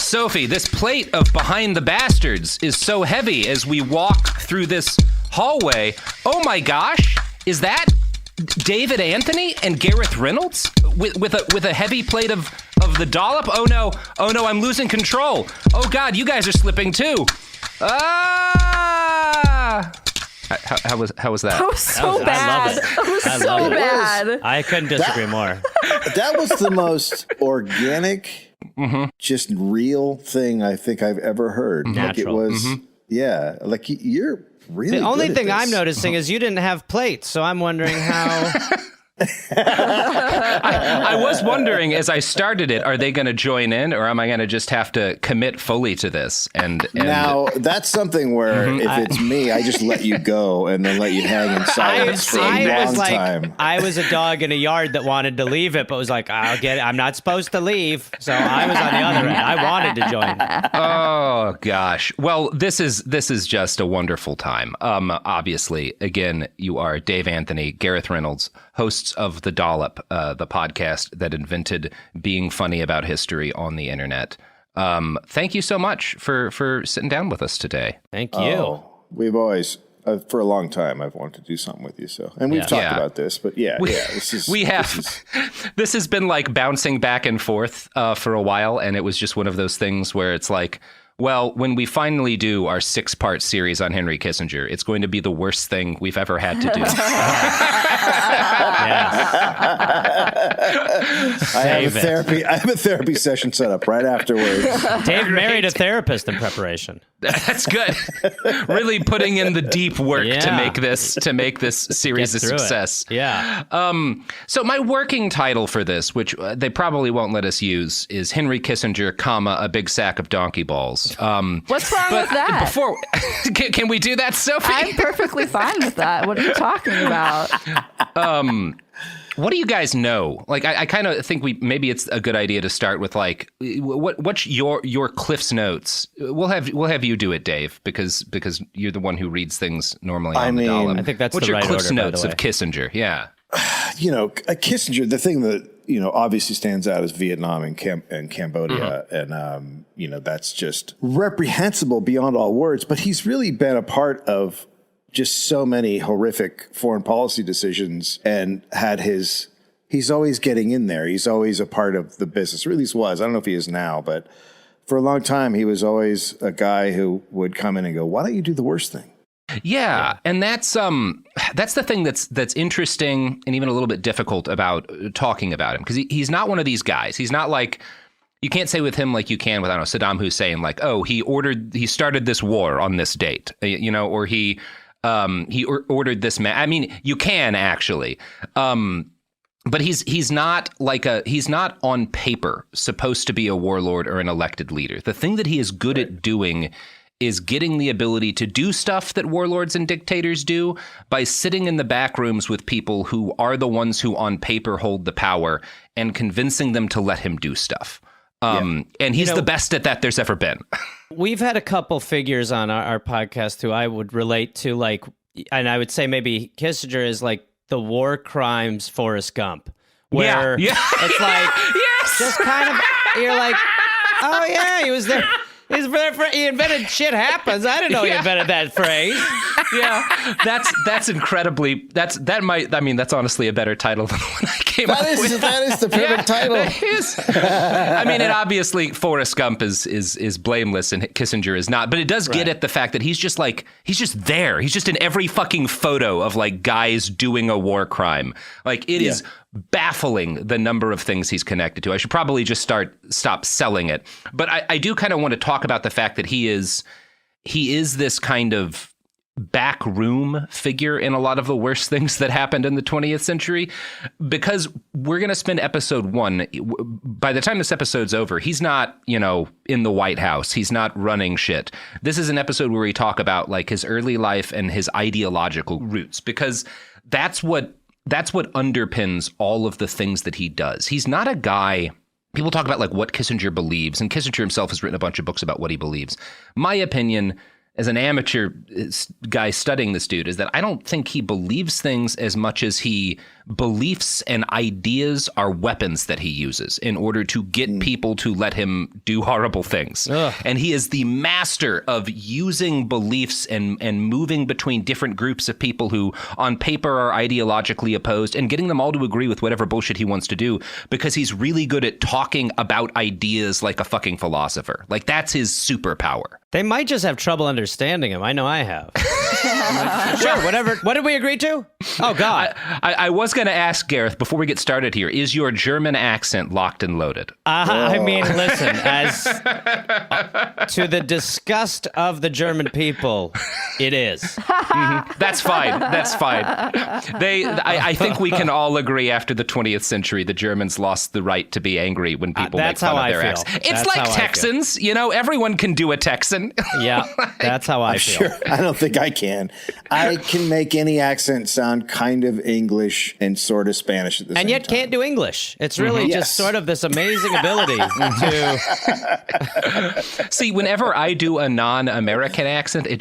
Sophie, this plate of Behind the Bastards is so heavy as we walk through this hallway. Oh my gosh, is that David Anthony and Gareth Reynolds with a heavy plate of the dollop? Oh no, I'm losing control. Oh God, you guys are slipping too. Ah! How was that? That was so bad. It was so bad. I couldn't disagree more. That was the most organic, just real thing I think I've ever heard. Natural. Like it was, yeah. Like you're really. The only good at thing this. I'm noticing is you didn't have plates, so I'm wondering how. I was wondering as I started it, are they going to join in, or am I going to just have to commit fully to this? And now that's something where if it's me, I just let you go and then let you hang in silence for a long time. I was a dog in a yard that wanted to leave it, but was like, I'll get it. I'm not supposed to leave, so I was on the other end. I wanted to join. Oh gosh. Well, this is just a wonderful time. Obviously, again, you are Dave Anthony, Gareth Reynolds, hosts of The Dollop, the podcast that invented being funny about history on the internet. Thank you so much for sitting down with us today. Thank you. Oh, we've always, for a long time, I've wanted to do something with you. So, and we've talked about this, but this has been like bouncing back and forth for a while, and it was just one of those things where it's like, well, when we finally do our 6-part series on Henry Kissinger, it's going to be the worst thing we've ever had to do. I have a therapy session set up right afterwards. Dave married a therapist in preparation. That's good. Really putting in the deep work to make this series a success. Yeah. So my working title for this, which they probably won't let us use, is Henry Kissinger, a big sack of donkey balls. What's wrong with that? Before, can we do that, Sophie? I'm perfectly fine with that. What are you talking about? What do you guys know? Like, I kind of think maybe it's a good idea to start with like, what's your Cliff's Notes? We'll have you do it, Dave, because you're the one who reads things normally on the Dollop. I think that's what's the your right Cliff's order, Notes of Kissinger? Yeah. Kissinger, the thing that, obviously stands out is Vietnam and Cambodia. And, that's just reprehensible beyond all words. But he's really been a part of just so many horrific foreign policy decisions and he's always getting in there. He's always a part of the business, or at least was. I don't know if he is now, but for a long time, he was always a guy who would come in and go, why don't you do the worst thing? Yeah, and that's the thing that's interesting and even a little bit difficult about talking about him, because he's not one of these guys. He's not like, you can't say with him like you can with, I don't know, Saddam Hussein, like, oh, he started this war on this date, or he ordered this man. I mean, you can actually, but he's not on paper supposed to be a warlord or an elected leader. The thing that he is good at doing is getting the ability to do stuff that warlords and dictators do by sitting in the back rooms with people who are the ones who on paper hold the power and convincing them to let him do stuff. And he's the best at that there's ever been. We've had a couple figures on our podcast who I would relate to, like, and I would say maybe Kissinger is like the war crimes Forest Gump, where it's like, just kind of, you're like, oh yeah, he was there. He invented shit happens. I didn't know he invented that phrase. Yeah, that's incredibly. That's honestly a better title than the one I came up with. That is the perfect title. It is. I mean, and obviously Forrest Gump is blameless and Kissinger is not, but it does get at the fact that he's just there. He's just in every fucking photo of like guys doing a war crime. Like it is baffling the number of things he's connected to. I should probably just stop selling it. But I do kind of want to talk about the fact that he is this kind of backroom figure in a lot of the worst things that happened in the 20th century, because we're going to spend episode 1. By the time this episode's over, he's not, in the White House. He's not running shit. This is an episode where we talk about like his early life and his ideological roots, because that's what underpins all of the things that he does. He's not a guy. People talk about like what Kissinger believes, and Kissinger himself has written a bunch of books about what he believes. My opinion, as an amateur guy studying this dude, is that I don't think he believes things as much as he beliefs and ideas are weapons that he uses in order to get people to let him do horrible things. Ugh. And he is the master of using beliefs and moving between different groups of people who on paper are ideologically opposed and getting them all to agree with whatever bullshit he wants to do, because he's really good at talking about ideas like a fucking philosopher. Like, that's his superpower. They might just have trouble understanding him. I know I have. Sure, whatever. What did we agree to? Oh, God. I was going to ask, Gareth, before we get started here, is your German accent locked and loaded? I mean, listen, as to the disgust of the German people, it is. Mm-hmm. That's fine. That's fine. I think we can all agree after the 20th century, the Germans lost the right to be angry when people make fun of their accent. It's that's like Texans, you know, everyone can do a Texan. Yeah, that's how I feel. Sure, I don't think I can. I can make any accent sound kind of English and sort of Spanish at the same time. And yet can't do English. It's really just sort of this amazing ability to... See, whenever I do a non-American accent, it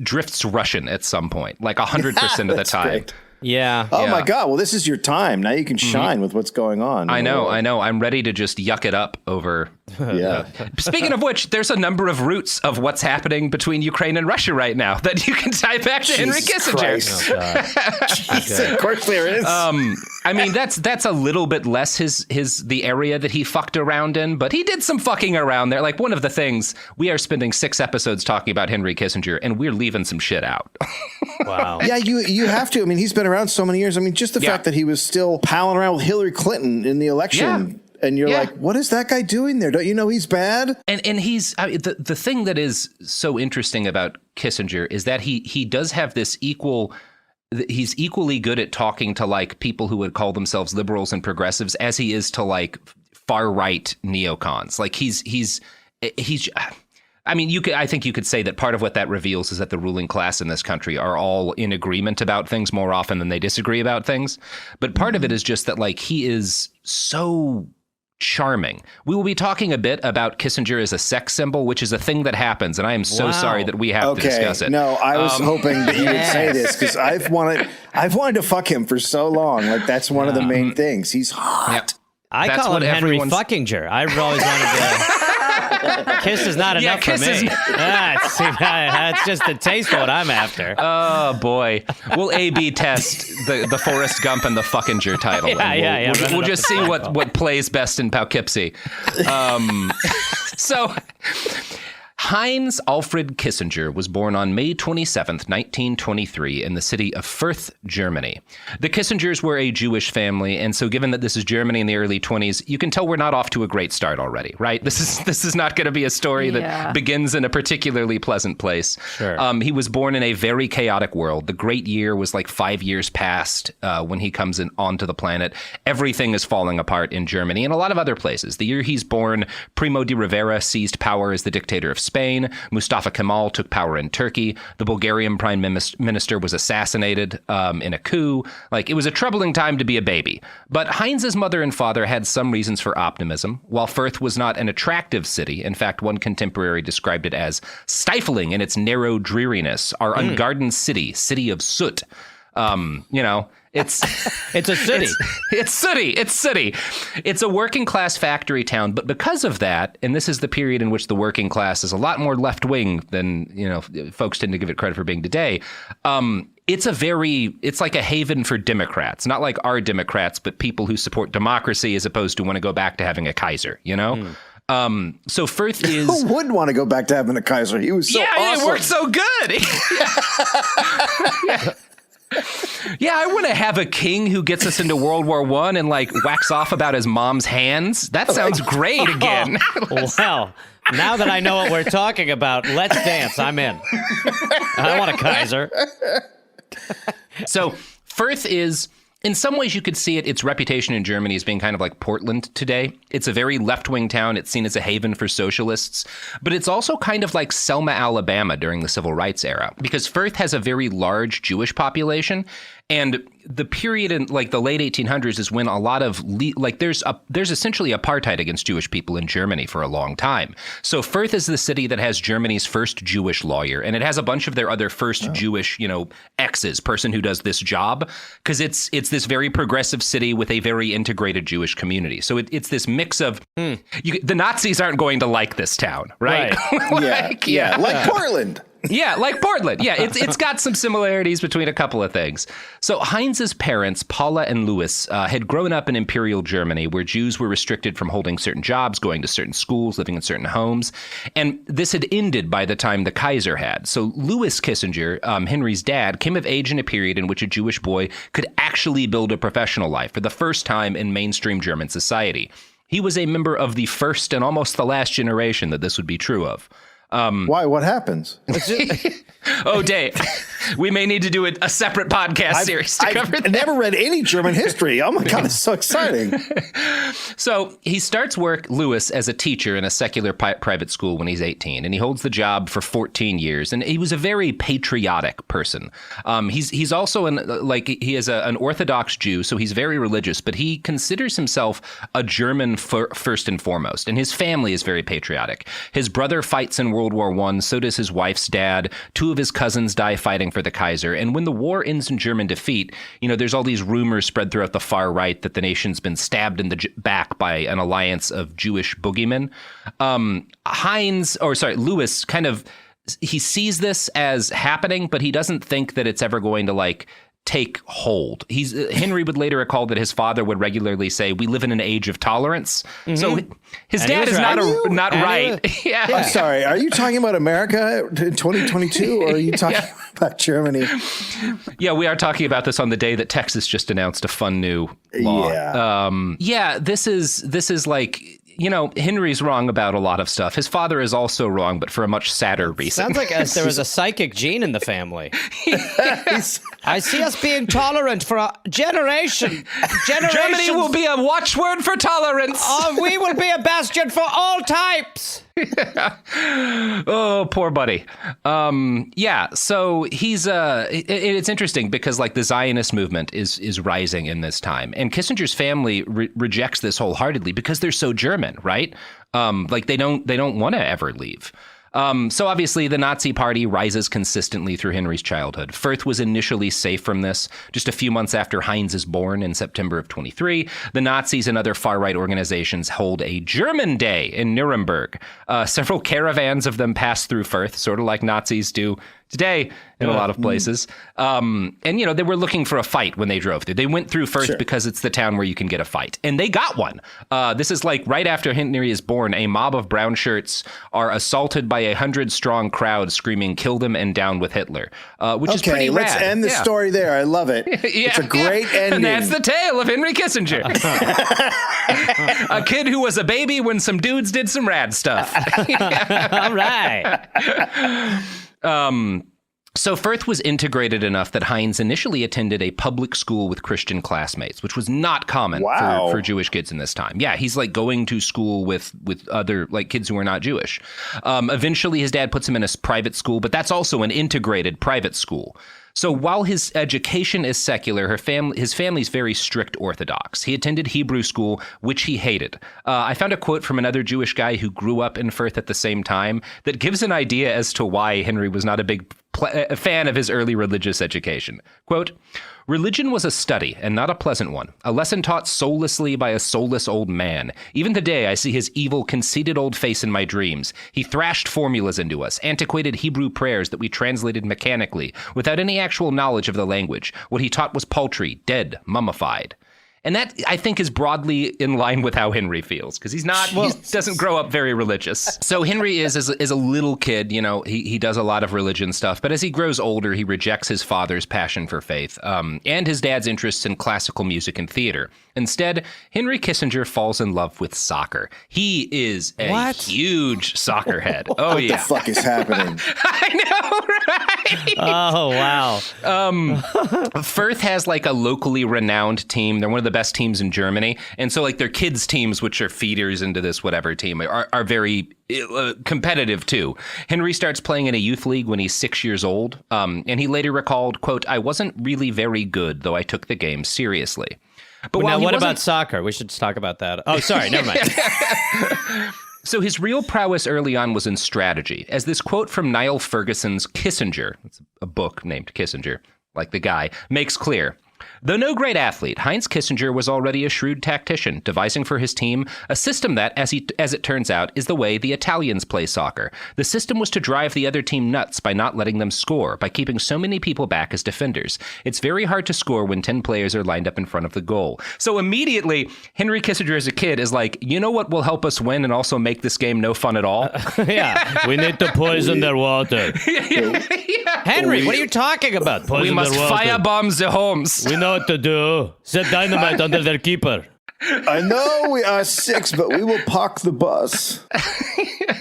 drifts Russian at some point, like 100% of the time. Great. Yeah. Oh, my God. Well, this is your time. Now you can shine with what's going on. I know. I'm ready to just yuck it up over. Yeah. Speaking of which, there's a number of roots of what's happening between Ukraine and Russia right now that you can tie back to Henry Kissinger. Of course there is. I mean, that's a little bit less the area that he fucked around in, but he did some fucking around there. Like, one of the things, we are spending 6 episodes talking about Henry Kissinger, and we're leaving some shit out. Wow. Yeah, you have to. I mean, he's been around so many years. I mean, just the fact that he was still palling around with Hillary Clinton in the election. Yeah. And you're like, what is that guy doing there? Don't you know he's bad? And he's the thing that is so interesting about Kissinger is that he does have this he's equally good at talking to like people who would call themselves liberals and progressives as he is to like far right neocons. Like he's I mean, I think you could say that part of what that reveals is that the ruling class in this country are all in agreement about things more often than they disagree about things. But part of it is just that, like, he is so charming. We will be talking a bit about Kissinger as a sex symbol, which is a thing that happens, and I am so sorry that we have to discuss it. No, I was hoping that you would say this, because I've wanted to fuck him for so long. Like, that's one of the main things. He's hot. Yep. I call him Henry Fuckinger. I've always wanted to... Kiss is not enough for me. That's just a taste of what I'm after. Oh, boy. We'll A/B test the Forest Gump and the Fuckinger title. We'll just see what plays best in Poughkeepsie. So... Heinz Alfred Kissinger was born on May 27th, 1923, in the city of Fürth, Germany. The Kissingers were a Jewish family, and so given that this is Germany in the early 20s, you can tell we're not off to a great start already, right? This is not going to be a story that begins in a particularly pleasant place. Sure. He was born in a very chaotic world. The Great Year was like 5 years past when he comes onto the planet. Everything is falling apart in Germany and a lot of other places. The year he's born, Primo de Rivera seized power as the dictator of Spain. Mustafa Kemal took power in Turkey. The Bulgarian prime minister was assassinated in a coup. Like, it was a troubling time to be a baby. But Heinz's mother and father had some reasons for optimism. While Fürth was not an attractive city, in fact, one contemporary described it as stifling in its narrow dreariness, our ungardened city of soot. It's a city. It's sooty. It's a working class factory town, but because of that, and this is the period in which the working class is a lot more left wing than, folks tend to give it credit for being today. It's like a haven for Democrats, not like our Democrats, but people who support democracy as opposed to want to go back to having a Kaiser, So Fürth is... Who wouldn't want to go back to having a Kaiser? He was so awesome. It worked so good. Yeah, I want to have a king who gets us into World War I and like whacks off about his mom's hands. That sounds great again. Well, now that I know what we're talking about, let's dance. I'm in. I want a Kaiser. So Fürth is... In some ways, you could see its reputation in Germany as being kind of like Portland today. It's a very left-wing town. It's seen as a haven for socialists. But it's also kind of like Selma, Alabama during the Civil Rights era, because Fürth has a very large Jewish population. And the period in like the late 1800s is when a lot of there's essentially apartheid against Jewish people in Germany for a long time. So Fürth is the city that has Germany's first Jewish lawyer, and it has a bunch of their other first Jewish, exes, person who does this job, because it's this very progressive city with a very integrated Jewish community. So it's this mix of the Nazis aren't going to like this town, right? Like Portland. Yeah, like Portland. Yeah, it's got some similarities between a couple of things. So Heinz's parents, Paula and Louis, had grown up in Imperial Germany, where Jews were restricted from holding certain jobs, going to certain schools, living in certain homes. And this had ended by the time the Kaiser had. So Louis Kissinger, Henry's dad, came of age in a period in which a Jewish boy could actually build a professional life for the first time in mainstream German society. He was a member of the first and almost the last generation that this would be true of. Why? What happens? Oh, Dave, we may need to do a separate podcast series to cover that. I've never read any German history. Oh my God, it's so exciting. So he starts work, Louis, as a teacher in a secular private school when he's 18, and he holds the job for 14 years. And he was a very patriotic person. He's also he is an Orthodox Jew, so he's very religious, but he considers himself a German first and foremost. And his family is very patriotic. His brother fights in World War I, so does his wife's dad. Two of his cousins die fighting for the Kaiser. And when the war ends in German defeat, there's all these rumors spread throughout the far right that the nation's been stabbed in the back by an alliance of Jewish boogeymen. Louis he sees this as happening, but he doesn't think that it's ever going to take hold. Henry would later recall that his father would regularly say, "We live in an age of tolerance." Mm-hmm. So his dad is not right. Yeah. I'm sorry. Are you talking about America in 2022, or are you talking about Germany? Yeah, we are talking about this on the day that Texas just announced a fun new law. Yeah. This is like, Henry's wrong about a lot of stuff. His father is also wrong, but for a much sadder reason. Sounds like there was a psychic gene in the family. I see us being tolerant for a generation. Germany will be a watchword for tolerance. We will be a bastion for all types. Oh, poor buddy. So he's it's interesting because the Zionist movement is rising in this time, and Kissinger's family rejects this wholeheartedly because they're so German, right? They don't want to ever leave. So obviously the Nazi Party rises consistently through Henry's childhood. Fürth was initially safe from this. Just a few months after Heinz is born in September of 23, the Nazis and other far-right organizations hold a German Day in Nuremberg. Several caravans of them pass through Fürth, sort of like Nazis do today in a lot of places. And they were looking for a fight when they drove through. They went through Fürth because it's the town where you can get a fight. And they got one. This is right after Henry is born, a mob of brown shirts are assaulted by 100-strong crowd screaming, "Kill them and down with Hitler," which is pretty rad. Let's end the story there. I love it. It's a great ending. And that's the tale of Henry Kissinger. A kid who was a baby when some dudes did some rad stuff. All right. So Fürth was integrated enough that Heinz initially attended a public school with Christian classmates, which was not common for Jewish kids in this time. Yeah, he's going to school with other kids who are not Jewish. Eventually, his dad puts him in a private school, but that's also an integrated private school. So while his education is secular, his family's very strict Orthodox. He attended Hebrew school, which he hated. I found a quote from another Jewish guy who grew up in Fürth at the same time that gives an idea as to why Henry was not a big fan of his early religious education. Quote, "Religion was a study, and not a pleasant one, a lesson taught soullessly by a soulless old man. Even today I see his evil, conceited old face in my dreams. He thrashed formulas into us, antiquated Hebrew prayers that we translated mechanically, without any actual knowledge of the language. What he taught was paltry, dead, mummified." And that, I think, is broadly in line with how Henry feels, because he doesn't grow up very religious. So Henry is a little kid, he does a lot of religion stuff. But as he grows older, he rejects his father's passion for faith and his dad's interests in classical music and theater. Instead, Henry Kissinger falls in love with soccer. He is a huge soccer head. Oh, yeah. What the fuck is happening? I know, right? Oh, wow. Fürth has a locally renowned team. They're one of the the best teams in Germany. And so like their kids' teams, which are feeders into this whatever team, are very competitive too. Henry starts playing in a youth league when he's 6 years old. And he later recalled, quote, "I wasn't really very good, though I took the game seriously." But now, what about soccer? We should talk about that. Oh, sorry, never mind. So his real prowess early on was in strategy, as this quote from Niall Ferguson's Kissinger, it's a book named Kissinger, like the guy, makes clear. Though no great athlete, Heinz Kissinger was already a shrewd tactician, devising for his team a system that, as it turns out, is the way the Italians play soccer. The system was to drive the other team nuts by not letting them score, by keeping so many people back as defenders. It's very hard to score when 10 players are lined up in front of the goal. So immediately, Henry Kissinger as a kid is like, you know what will help us win and also make this game no fun at all? Yeah, we need to poison their water. Henry, what are you talking about? We must firebomb the homes. We know what to do. Set dynamite under their keeper. I know we are 6, but we will park the bus.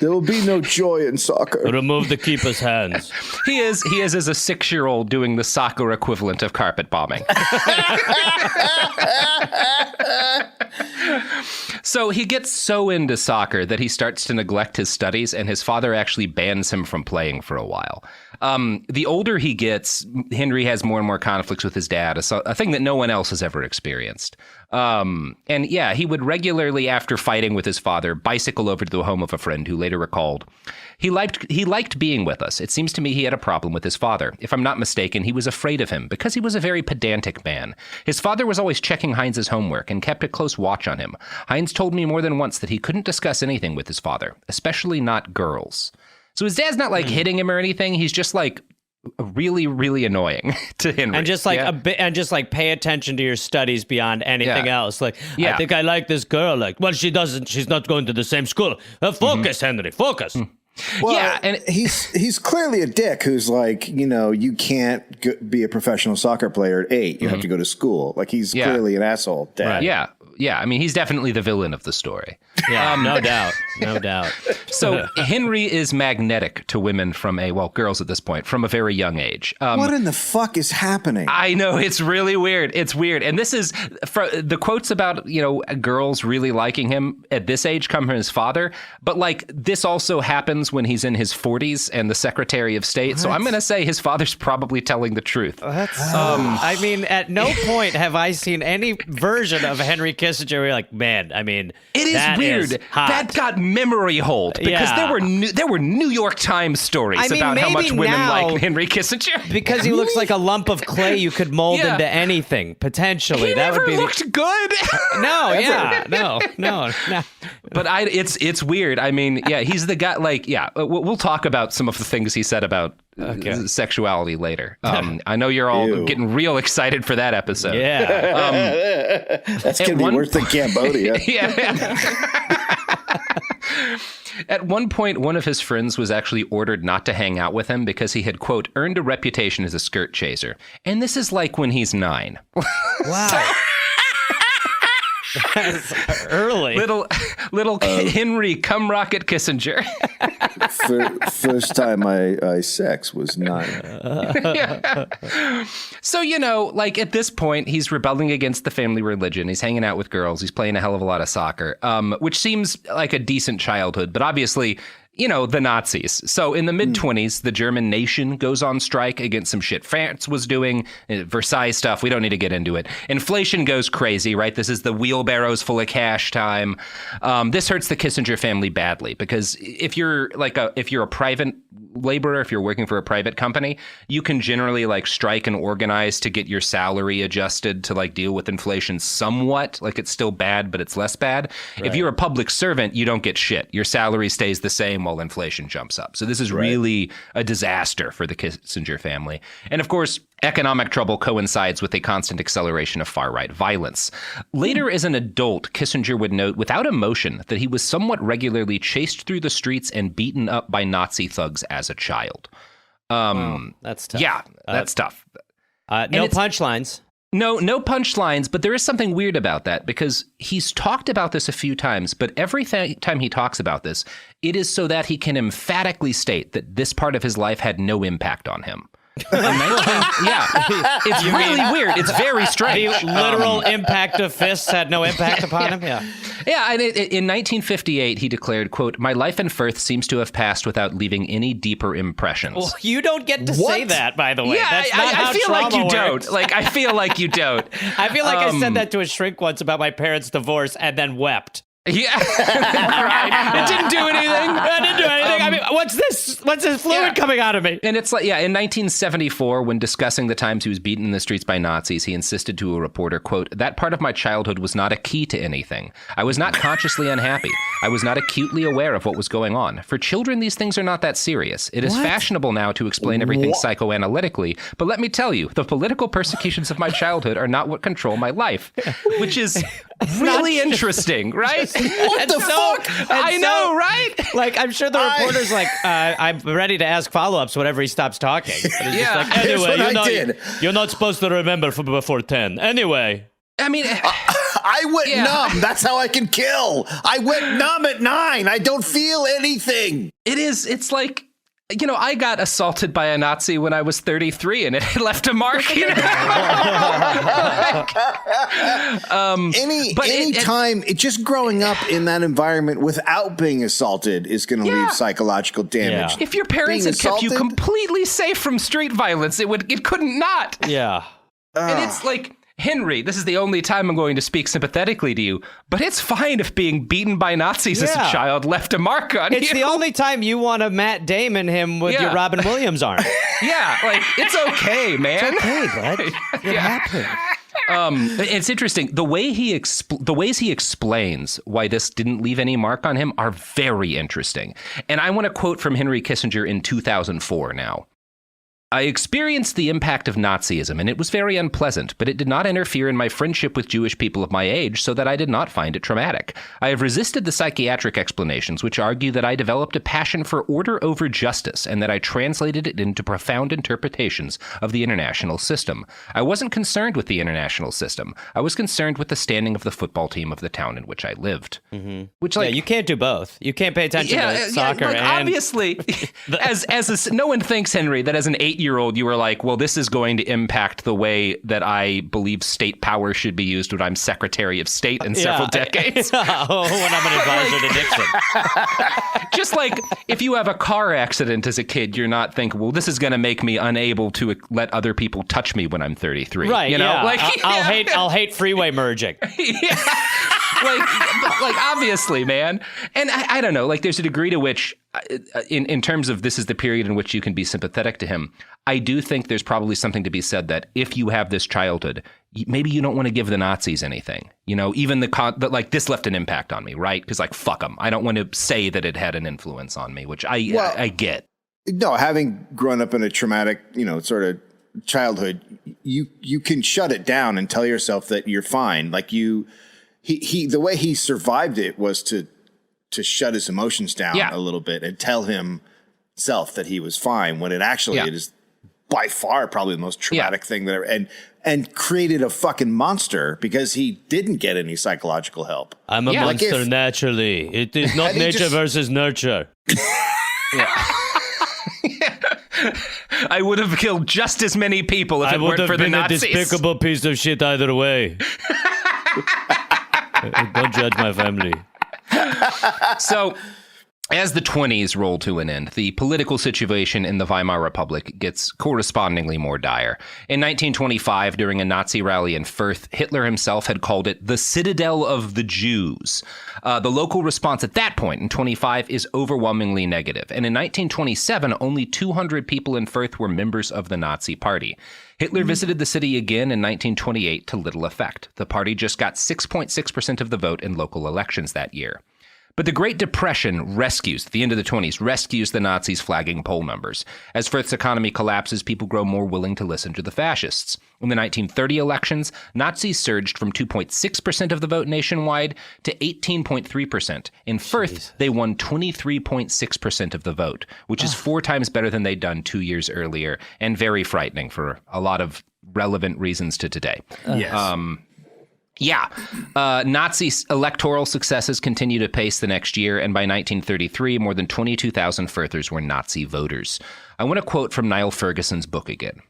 There will be no joy in soccer. Remove the keeper's hands. He is as a 6-year-old doing the soccer equivalent of carpet bombing. So he gets so into soccer that he starts to neglect his studies, and his father actually bans him from playing for a while. The older he gets, Henry has more and more conflicts with his dad, a thing that no one else has ever experienced. And yeah, he would regularly, after fighting with his father, bicycle over to the home of a friend who later recalled, he liked being with us. It seems to me he had a problem with his father. If I'm not mistaken, he was afraid of him because he was a very pedantic man. His father was always checking Heinz's homework and kept a close watch on him. Heinz told me more than once that he couldn't discuss anything with his father, especially not girls. So his dad's not like hitting him or anything. He's just like really, really annoying to Henry. And just like pay attention to your studies beyond anything else. Like, I think I like this girl. Like, well, she doesn't. She's not going to the same school. Focus, Henry. Focus. Well, yeah, and he's clearly a dick who's like, you can't be a professional soccer player at 8. You have to go to school. Like, he's clearly an asshole dad. Right. Yeah. I mean, he's definitely the villain of the story. Yeah, no doubt. So Henry is magnetic to women girls at this point, from a very young age. What in the fuck is happening? I know, it's really weird. It's weird. And this is, the quotes about, girls really liking him at this age come from his father. But like, this also happens when he's in his 40s and the Secretary of State. So I'm going to say his father's probably telling the truth. I mean, at no point have I seen any version of Henry Kissinger where you're like, man, I mean, it is weird. That got memory hold because there were New York Times stories about how much women like Henry Kissinger. Because he looks like a lump of clay you could mold into anything, potentially. He never looked good. No. But it's weird. I mean, he's the guy, we'll talk about some of the things he said about sexuality later. I know you're all getting real excited for that episode. Yeah. That's going to be worse than Cambodia. At one point, one of his friends was actually ordered not to hang out with him because he had, quote, earned a reputation as a skirt chaser. And this is like when he's 9. Wow. That's early. Little Henry come rocket Kissinger. First time I sex was 9. So, at this point, he's rebelling against the family religion. He's hanging out with girls. He's playing a hell of a lot of soccer, which seems like a decent childhood. But obviously, the Nazis. So in the mid-20s, the German nation goes on strike against some shit France was doing, Versailles stuff. We don't need to get into it. Inflation goes crazy, right? This is the wheelbarrows full of cash time. This hurts the Kissinger family badly because if you're a private laborer, if you're working for a private company, you can generally strike and organize to get your salary adjusted to deal with inflation somewhat. It's still bad, but it's less bad. Right. If you're a public servant, you don't get shit. Your salary stays the same while inflation jumps up. So this is really a disaster for the Kissinger family. And of course, economic trouble coincides with a constant acceleration of far-right violence. Later, as an adult, Kissinger would note without emotion that he was somewhat regularly chased through the streets and beaten up by Nazi thugs as a child. That's tough. Yeah, that's tough. No punchlines. No punchlines, but there is something weird about that because he's talked about this a few times, but every time he talks about this, it is so that he can emphatically state that this part of his life had no impact on him. It's really weird. It's very strange. The literal impact of fists had no impact upon him? Yeah. Yeah, and in 1958, he declared, quote, "My life in Firth seems to have passed without leaving any deeper impressions." Well, you don't get to say that, by the way. Yeah, That's not how I feel like you works. don't. Like, I feel like you don't. I feel like I said that to a shrink once about my parents' divorce and then wept. Yeah, right. It didn't do anything. I didn't do anything. I mean, what's this? What's this fluid coming out of me? And it's like, in 1974, when discussing the times he was beaten in the streets by Nazis, he insisted to a reporter, quote, "That part of my childhood was not a key to anything. I was not consciously unhappy. I was not acutely aware of what was going on. For children, these things are not that serious. It is fashionable now to explain everything psychoanalytically, but let me tell you, the political persecutions of my childhood are not what control my life," which is really interesting, right? What the fuck? I know, right? Like, I'm sure the reporter's like, I'm ready to ask follow-ups whenever he stops talking. But he's just like, Here's anyway, what you're not supposed to remember from before 10. Anyway. I mean, I went numb. That's how I can kill. I went numb at 9. I don't feel anything. it's like, I got assaulted by a Nazi when I was 33 and it left a mark. Any time, just growing up in that environment without being assaulted is going to leave psychological damage. If your parents had kept you completely safe from street violence, it couldn't not. Yeah. And it's like, Henry, this is the only time I'm going to speak sympathetically to you, but it's fine if being beaten by Nazis as a child left a mark on you. It's the only time you want to Matt Damon him with your Robin Williams arm. Yeah, like, it's okay, man. It's okay, bud. It happened. It's interesting. The ways he explains why this didn't leave any mark on him are very interesting. And I want to quote from Henry Kissinger in 2004 now. "I experienced the impact of Nazism, and it was very unpleasant, but it did not interfere in my friendship with Jewish people of my age, so that I did not find it traumatic. I have resisted the psychiatric explanations, which argue that I developed a passion for order over justice, and that I translated it into profound interpretations of the international system. I wasn't concerned with the international system. I was concerned with the standing of the football team of the town in which I lived." Mm-hmm. Which, like, you can't do both. You can't pay attention to soccer. Like, and obviously, no one thinks, Henry, that as an 8-year-old you were like, well, this is going to impact the way that I believe state power should be used when I'm Secretary of State in several decades. When I'm an advisor to Nixon. Just like if you have a car accident as a kid, you're not thinking, well, this is going to make me unable to let other people touch me when I'm 33. Right. You know, I'll hate freeway merging. like obviously, man. And I don't know, like, there's a degree to which, in terms of this is the period in which you can be sympathetic to him, I do think there's probably something to be said that if you have this childhood, maybe you don't want to give the Nazis anything, even that like this left an impact on me, right? Because, like, fuck them. I don't want to say that it had an influence on me, which I get. No, having grown up in a traumatic, sort of childhood, you can shut it down and tell yourself that you're fine. Like, he the way he survived it was to shut his emotions down a little bit and tell himself that he was fine, when it actually it is by far probably the most traumatic thing that ever, and created a fucking monster because he didn't get any psychological help. I'm a monster naturally. It is not nature versus nurture. I would have killed just as many people if it weren't for the Nazis. I would have been a despicable piece of shit either way. Don't judge my family. So, as the 20s roll to an end, the political situation in the Weimar Republic gets correspondingly more dire. In 1925, during a Nazi rally in Firth, Hitler himself had called it the Citadel of the Jews. The local response at that point in 25 is overwhelmingly negative. And in 1927, only 200 people in Firth were members of the Nazi Party. Hitler visited the city again in 1928 to little effect. The party just got 6.6% of the vote in local elections that year. But the Great Depression rescues, at the end of the 20s, rescues the Nazis' flagging poll numbers. As Firth's economy collapses, people grow more willing to listen to the fascists. In the 1930 elections, Nazis surged from 2.6% of the vote nationwide to 18.3%. In Firth, they won 23.6% of the vote, which is 4 times better than they'd done 2 years earlier, and very frightening for a lot of relevant reasons to today. Yes. Yeah. Nazi electoral successes continued apace the next year, and by 1933, more than 22,000 Furthers were Nazi voters. I want to quote from Niall Ferguson's book again.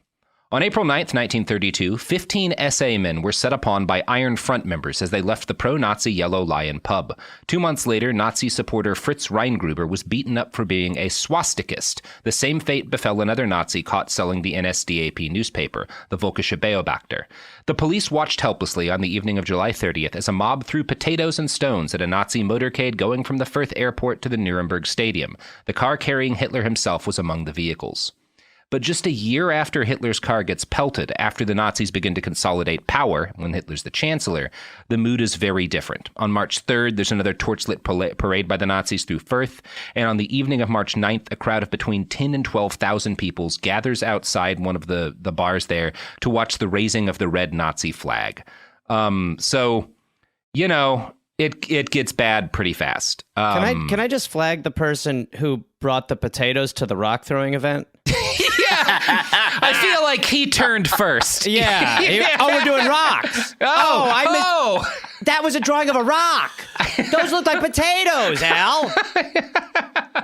On April 9th, 1932, 15 SA men were set upon by Iron Front members as they left the pro-Nazi Yellow Lion pub. 2 months later, Nazi supporter Fritz Reingruber was beaten up for being a swastikist. The same fate befell another Nazi caught selling the NSDAP newspaper, the Völkische Beobachter. The police watched helplessly on the evening of July 30th as a mob threw potatoes and stones at a Nazi motorcade going from the Fürth airport to the Nuremberg Stadium. The car carrying Hitler himself was among the vehicles. But just a year after Hitler's car gets pelted, after the Nazis begin to consolidate power, when Hitler's the chancellor, the mood is very different. On March 3rd, there's another torchlit parade by the Nazis through Fürth, and on the evening of March 9th, a crowd of between 10 and 12,000 people gathers outside one of the bars there to watch the raising of the red Nazi flag. So, you know, it gets bad pretty fast. Can I just flag the person who brought the potatoes to the rock throwing event? I feel like he turned first. Yeah. Oh, we're doing rocks. That was a drawing of a rock. Those look like potatoes, Al.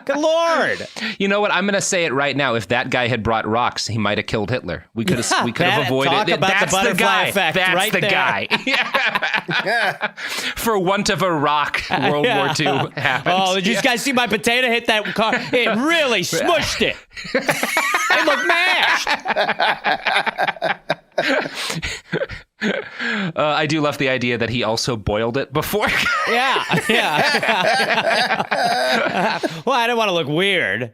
Good Lord. You know what? I'm going to say it right now. If that guy had brought rocks, he might have killed Hitler. We could have avoided talk it. about That's the butterfly effect. That's right the there. guy. For want of a rock, World War II happened. Oh, did you guys see my potato hit that car? It really smushed it. It looked mashed. I do love the idea that he also boiled it before. Yeah. Well, I don't want to look weird.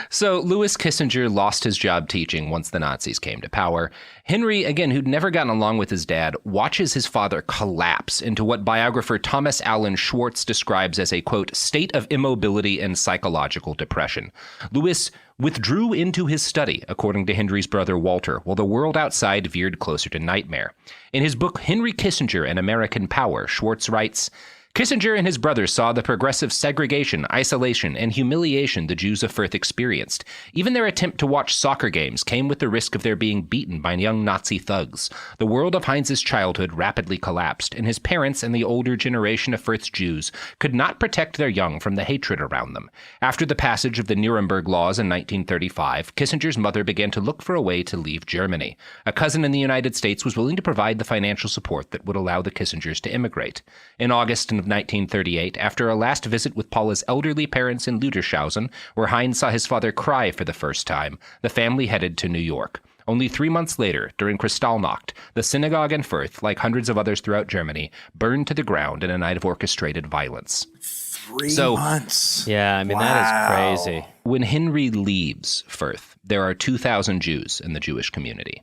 So Louis Kissinger lost his job teaching once the Nazis came to power. Henry, again, who'd never gotten along with his dad, watches his father collapse into what biographer Thomas Allen Schwartz describes as a, quote, state of immobility and psychological depression. Louis withdrew into his study, according to Henry's brother Walter, while the world outside veered closer to nightmare. In his book Henry Kissinger and American Power, Schwartz writes, Kissinger and his brothers saw the progressive segregation, isolation, and humiliation the Jews of Fürth experienced. Even their attempt to watch soccer games came with the risk of their being beaten by young Nazi thugs. The world of Heinz's childhood rapidly collapsed, and his parents and the older generation of Fürth's Jews could not protect their young from the hatred around them. After the passage of the Nuremberg Laws in 1935, Kissinger's mother began to look for a way to leave Germany. A cousin in the United States was willing to provide the financial support that would allow the Kissingers to immigrate. In August of 1938, after a last visit with Paula's elderly parents in Lüdershausen, where Heinz saw his father cry for the first time, the family headed to New York. Only 3 months later, during Kristallnacht, the synagogue in Fürth, like hundreds of others throughout Germany, burned to the ground in a night of orchestrated violence. 3 months. Yeah, I mean, that is crazy. When Henry leaves Fürth, there are 2,000 Jews in the Jewish community.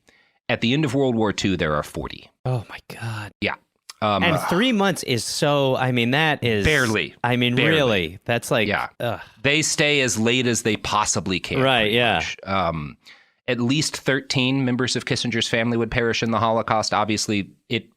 At the end of World War II, there are 40. Oh, my God. Yeah. And 3 months is so, I mean, that is... Barely. I mean, barely. Really. That's like... Yeah. Ugh. They stay as late as they possibly can. Right, yeah. Much. At least 13 members of Kissinger's family would perish in the Holocaust. Obviously, it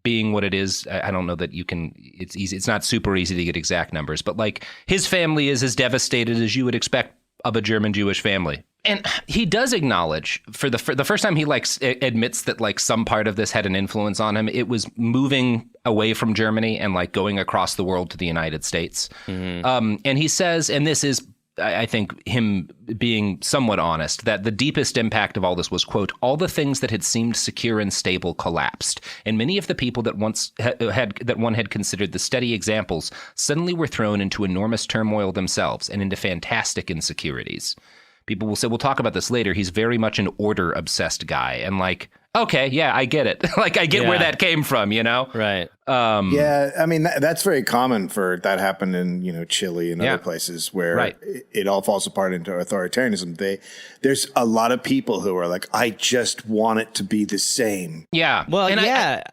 being what it is, I don't know that you can... It's easy. It's not super easy to get exact numbers, but like his family is as devastated as you would expect of a German Jewish family. And he does acknowledge for the first time he admits that like some part of this had an influence on him. It was moving away from Germany and like going across the world to the United States. Mm-hmm. And he says, and this is, I think, him being somewhat honest, that the deepest impact of all this was, quote, all the things that had seemed secure and stable collapsed. And many of the people that once that one had considered the steady examples suddenly were thrown into enormous turmoil themselves and into fantastic insecurities. People will say, we'll talk about this later. He's very much an order-obsessed guy. And like, okay, yeah, I get it. Like, I get where that came from, you know? Right. Yeah, I mean, that's very common for that happened in, you know, Chile and other places where it all falls apart into authoritarianism. There's a lot of people who are like, I just want it to be the same. Yeah. Well, and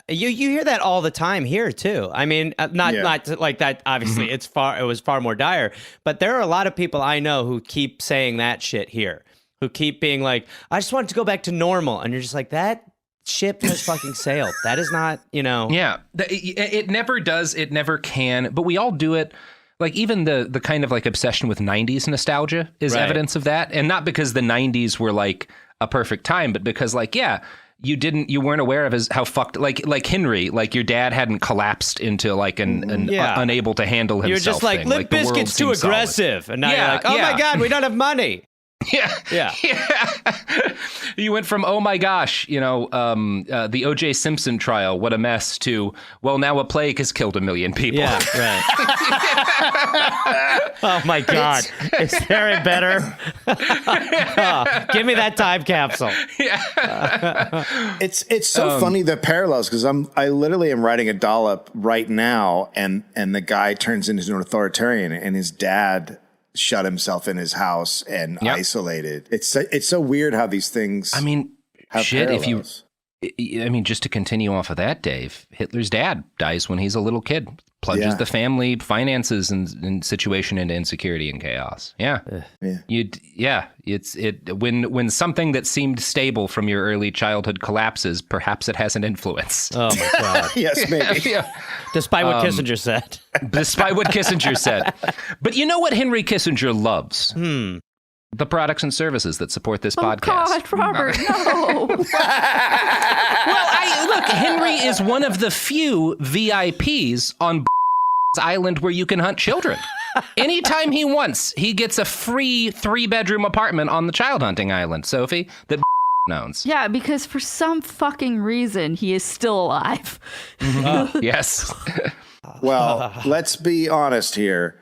you hear that all the time here, too. I mean, not like that. Obviously, mm-hmm. It was far more dire. But there are a lot of people I know who keep saying that shit here, who keep being like, I just want it to go back to normal. And you're just like, that ship has fucking sailed. That is not, you know. Yeah, it never does. It never can. But we all do it. Like even the kind of like obsession with 90s nostalgia is evidence of that. And not because the 90s were like a perfect time, but because like, yeah, you weren't aware of how fucked, like Henry, like your dad hadn't collapsed into like an unable to handle himself. You're just like, Limp Bizkit's too aggressive. And now you're like, oh my God, we don't have money. Yeah. You went from, oh my gosh, the O.J. Simpson trial, what a mess, to, well, now a plague has killed 1 million people. Yeah, right. Oh my God. Is there a better? Give me that time capsule. It's so funny, the parallels, because I literally am writing a dollop right now, and the guy turns into an authoritarian, and his dad shut himself in his house and isolated. It's so weird how these things. I mean, have parallels. Just to continue off of that, Dave, Hitler's dad dies when he's a little kid, plunges the family finances and situation into insecurity and chaos. When something that seemed stable from your early childhood collapses, perhaps it has an influence. Oh my God. Yes, maybe. Despite what Kissinger said. Despite what Kissinger said. But you know what Henry Kissinger loves? The products and services that support this podcast. God, Robert, no. Look, Henry is one of the few VIPs on Island where you can hunt children. Anytime he wants, he gets a free 3-bedroom apartment on the child hunting island, Sophie, that owns. Yeah, because for some fucking reason, he is still alive. Yes. Well, let's be honest here.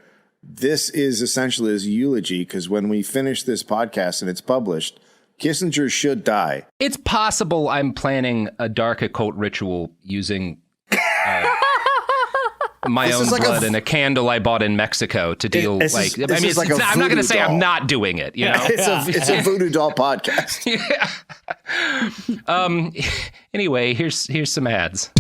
This is essentially his eulogy, because when we finish this podcast and it's published, Kissinger should die. It's possible I'm planning a dark occult ritual using my own blood and a candle I bought in Mexico to deal I'm not going to say I'm not doing it. You know, it's a voodoo doll podcast. Anyway, here's some ads.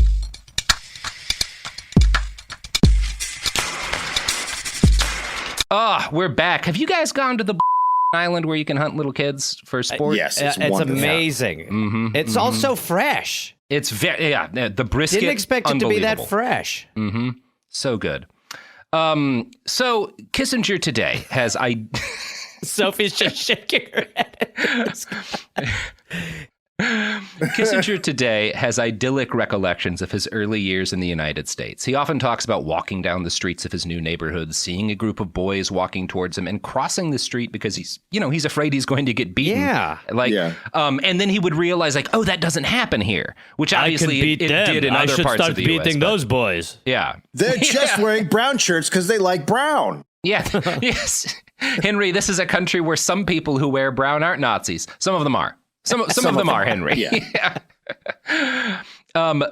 We're back. Have you guys gone to the island where you can hunt little kids for sport? Yes, it's amazing. Mm-hmm, it's also fresh. It's very the brisket. Didn't expect it to be that fresh. Mm-hmm. So good. So Kissinger today has Sophie's just shaking her head. Kissinger today has idyllic recollections of his early years in the United States. He often talks about walking down the streets of his new neighborhood, seeing a group of boys walking towards him and crossing the street because he's afraid he's going to get beaten. And then he would realize like, oh, that doesn't happen here, which obviously it did in other parts of the US. Beating those boys. Yeah. They're just wearing brown shirts because they like brown. Yeah. Yes. Henry, this is a country where some people who wear brown aren't Nazis. Some of them are. Some of them are, Henry. Yeah.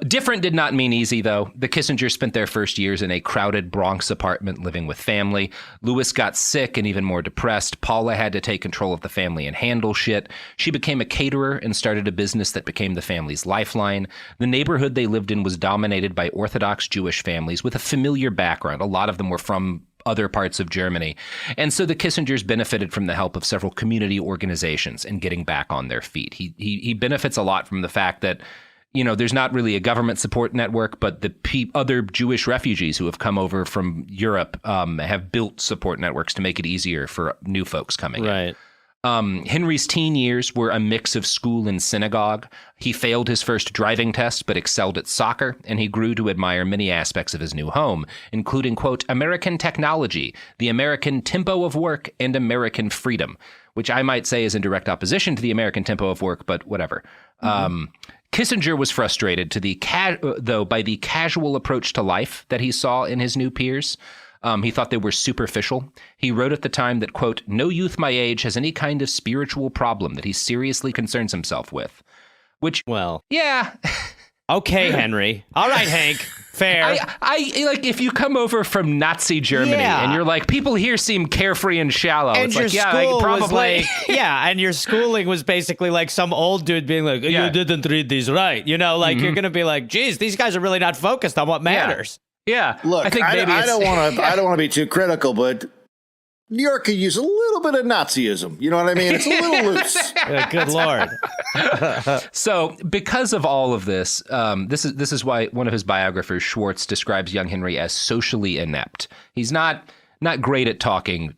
Different did not mean easy, though. The Kissingers spent their first years in a crowded Bronx apartment living with family. Louis got sick and even more depressed. Paula had to take control of the family and handle shit. She became a caterer and started a business that became the family's lifeline. The neighborhood they lived in was dominated by Orthodox Jewish families with a familiar background. A lot of them were from other parts of Germany. And so the Kissingers benefited from the help of several community organizations in getting back on their feet. He benefits a lot from the fact that, there's not really a government support network, but the other Jewish refugees who have come over from Europe have built support networks to make it easier for new folks coming in. Right. Henry's teen years were a mix of school and synagogue. He failed his first driving test, but excelled at soccer, and he grew to admire many aspects of his new home, including, quote, American technology, the American tempo of work, and American freedom, which I might say is in direct opposition to the American tempo of work, but whatever. Mm-hmm. Kissinger was frustrated by the casual approach to life that he saw in his new peers. He thought they were superficial. He wrote at the time that, quote, no youth my age has any kind of spiritual problem that he seriously concerns himself with. Which, well, yeah. Okay, Henry. All right, Hank. Fair. I like if you come over from Nazi Germany and you're like, people here seem carefree and shallow. And it's your like, school probably. Was like, and your schooling was basically like some old dude being like, you didn't read these right. You're going to be like, geez, these guys are really not focused on what matters. Yeah. Look, I don't want to be too critical, but New York could use a little bit of Nazism. You know what I mean? It's a little loose. Good Lord. So because of all of this, this is why one of his biographers, Schwartz, describes young Henry as socially inept. He's not not great at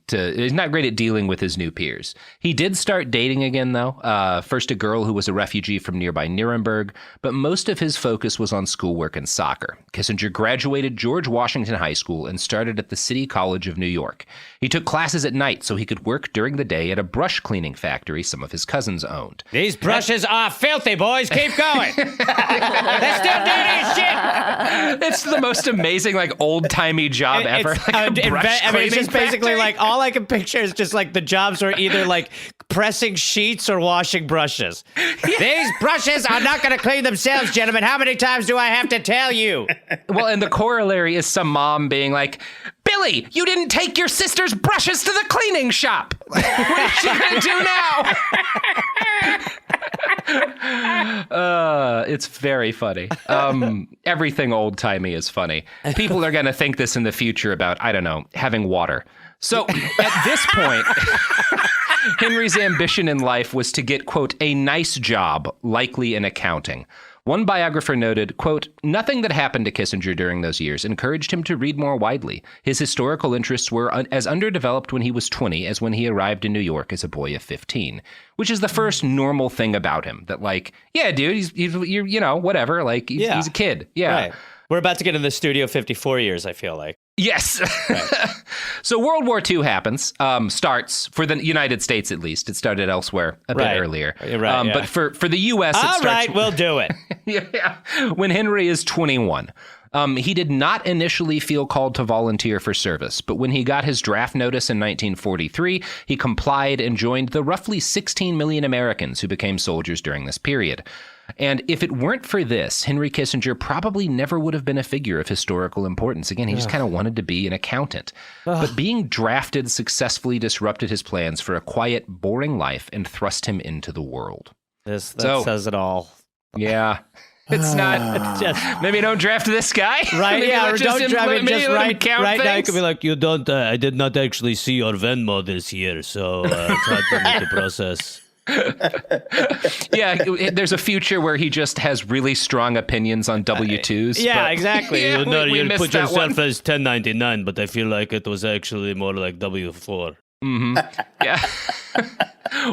he's not great at dealing with his new peers. He did start dating again, though. First a girl who was a refugee from nearby Nuremberg, but most of his focus was on schoolwork and soccer. Kissinger graduated George Washington High School and started at the City College of New York. He took classes at night so he could work during the day at a brush cleaning factory some of his cousins owned. These brushes are filthy, boys. Keep going. They still do this shit. It's the most amazing, old-timey job ever. It's just basically all I can picture is just the jobs are either pressing sheets or washing brushes. These brushes are not going to clean themselves, gentlemen. How many times do I have to tell you? Well, and the corollary is some mom being like, Billy, you didn't take your sister's brushes to the cleaning shop. What is she going to do now? It's very funny. Everything old-timey is funny. People are going to think this in the future about, I don't know, having water. So at this point, Henry's ambition in life was to get, quote, a nice job, likely in accounting. One biographer noted, quote, nothing that happened to Kissinger during those years encouraged him to read more widely. His historical interests were as underdeveloped when he was 20 as when he arrived in New York as a boy of 15, which is the first normal thing about him. That yeah, dude, he's whatever. He's a kid. Yeah. Right. We're about to get in the Studio 54 years, I feel like. Yes. Right. So World War II happens, starts, for the United States at least. It started elsewhere a bit earlier. Right, But for the U.S., it starts... All right, we'll do it. Yeah. When Henry is 21. He did not initially feel called to volunteer for service, but when he got his draft notice in 1943, he complied and joined the roughly 16 million Americans who became soldiers during this period. And if it weren't for this, Henry Kissinger probably never would have been a figure of historical importance. Again, he just kind of wanted to be an accountant. But being drafted successfully disrupted his plans for a quiet, boring life and thrust him into the world. That says it all. Yeah. It's not. It's just, maybe don't draft this guy. Right? Maybe Yeah, or don't draft him. Just right now, you could be like, you don't. I did not actually see your Venmo this year, so it's hard for me to process. Yeah, there's a future where he just has really strong opinions on W-2s. Yeah, exactly. Yeah, You we put missed that yourself as 1099, but I feel like it was actually more like W-4. Mm-hmm. Yeah.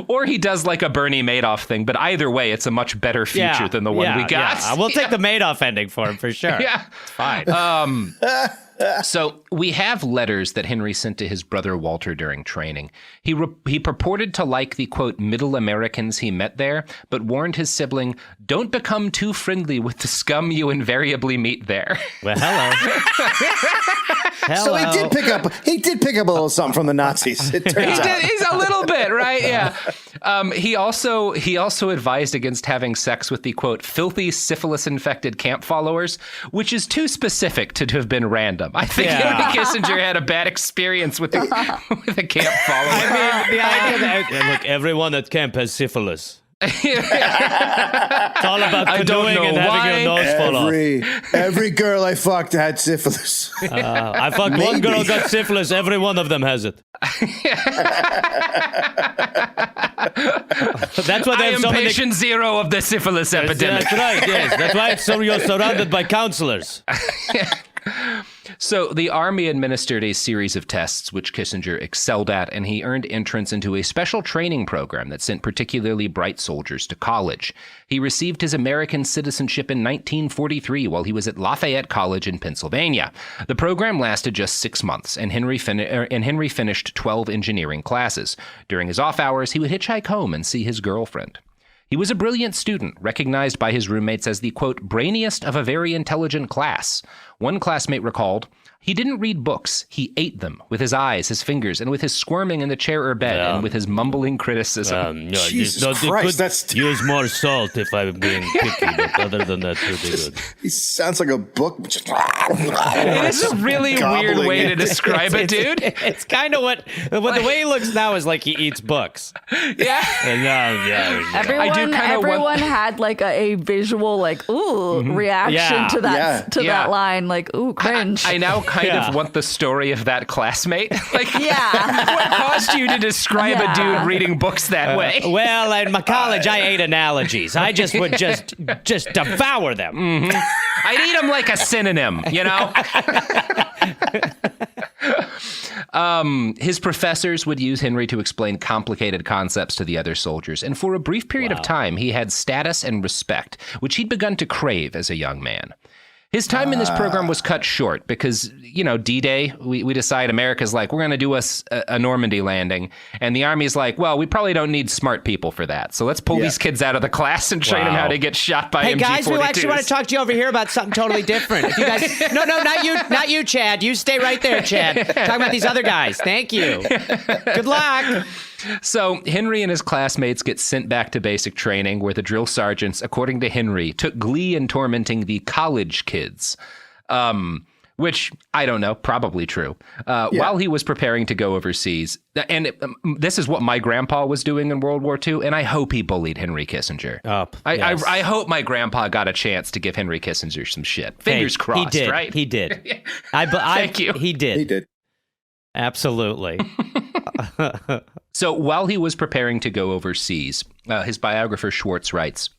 Or he does a Bernie Madoff thing, but either way, it's a much better future than the one we got. Yeah. We'll take the Madoff ending for him for sure. Yeah. It's fine. So we have letters that Henry sent to his brother Walter during training. He purported to like the, quote, middle Americans he met there, but warned his sibling, don't become too friendly with the scum you invariably meet there. Well, hello. So he did pick up a little something from the Nazis. It turns out. He's a little bit, right? Yeah. He also advised against having sex with the, quote, filthy syphilis-infected camp followers, which is too specific to have been random. I think Henry Kissinger had a bad experience with the camp followers. I mean, the idea that Look, everyone at camp has syphilis. it's all about I don't canoeing know and having your nose fall off. Every girl I fucked had syphilis. I fucked one girl, got syphilis. Every one of them has it. That's why I they have am so many. patient zero of the syphilis epidemic. That's right, yes. That's why you're surrounded by counselors. So the Army administered a series of tests which Kissinger excelled at, and he earned entrance into a special training program that sent particularly bright soldiers to college. He received his American citizenship in 1943 while he was at Lafayette College in Pennsylvania. The program lasted just 6 months, and Henry finished 12 engineering classes. During his off hours, he would hitchhike home and see his girlfriend. He was a brilliant student, recognized by his roommates as the, quote, brainiest of a very intelligent class. One classmate recalled, he didn't read books. He ate them with his eyes, his fingers, and with his squirming in the chair or bed, and with his mumbling criticism. Jesus Christ, that's... Use more salt if I'm being picky, but other than that, pretty good. He sounds like a book. It is a really weird way to describe it, dude. It's kind of what the way he looks now is like he eats books. Yeah. Everyone had a visual reaction to that line, ooh, cringe. I now kind of want the story of that classmate. What caused you to describe a dude reading books that way? Well, in my college, I ate analogies. I just would just devour them. Mm-hmm. I'd eat them like a synonym, you know? His professors would use Henry to explain complicated concepts to the other soldiers, and for a brief period of time, he had status and respect, which he'd begun to crave as a young man. His time in this program was cut short because, D-Day, we decide America's like, we're going to do a Normandy landing. And the Army's like, well, we probably don't need smart people for that. So let's pull these kids out of the class and train them how to get shot by MG-42s. Hey, guys, we actually want to talk to you over here about something totally different. If you guys, no, not you, Chad. You stay right there, Chad. Talking about these other guys. Thank you. Good luck. So Henry and his classmates get sent back to basic training, where the drill sergeants, according to Henry, took glee in tormenting the college kids, which, I don't know, probably true, while he was preparing to go overseas. And this is what my grandpa was doing in World War II, and I hope he bullied Henry Kissinger. I hope my grandpa got a chance to give Henry Kissinger some shit. Fingers crossed, he did. right? He did. Thank you. He did. He did. Absolutely. So while he was preparing to go overseas, his biographer Schwartz writes,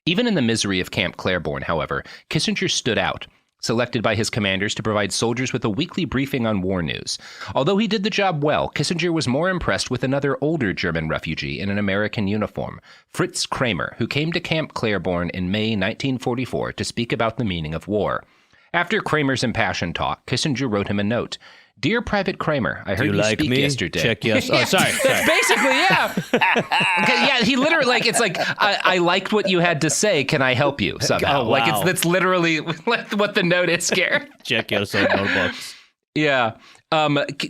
even in the misery of Camp Claiborne, however, Kissinger stood out, selected by his commanders to provide soldiers with a weekly briefing on war news. Although he did the job well, Kissinger was more impressed with another older German refugee in an American uniform, Fritz Kramer, who came to Camp Claiborne in May 1944 to speak about the meaning of war. After Kramer's impassioned talk, Kissinger wrote him a note. Dear Private Kramer, I heard you speak yesterday. Check yes. Oh, sorry. Basically, yeah. He literally, it's like, I liked what you had to say. Can I help you somehow? Oh, wow. That's literally what the note is, Scare. Check yes on notebooks. Yeah.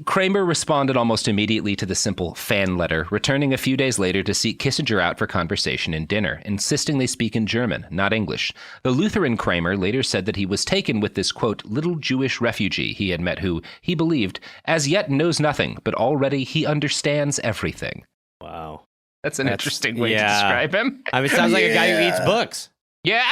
Kramer responded almost immediately to the simple fan letter, returning a few days later to seek Kissinger out for conversation and dinner, insisting they speak in German, not English. The Lutheran Kramer later said that he was taken with this, quote, little Jewish refugee he had met who, he believed, as yet knows nothing, but already he understands everything. Wow. That's an interesting way to describe him. I mean, it sounds like a guy who eats books. Yeah.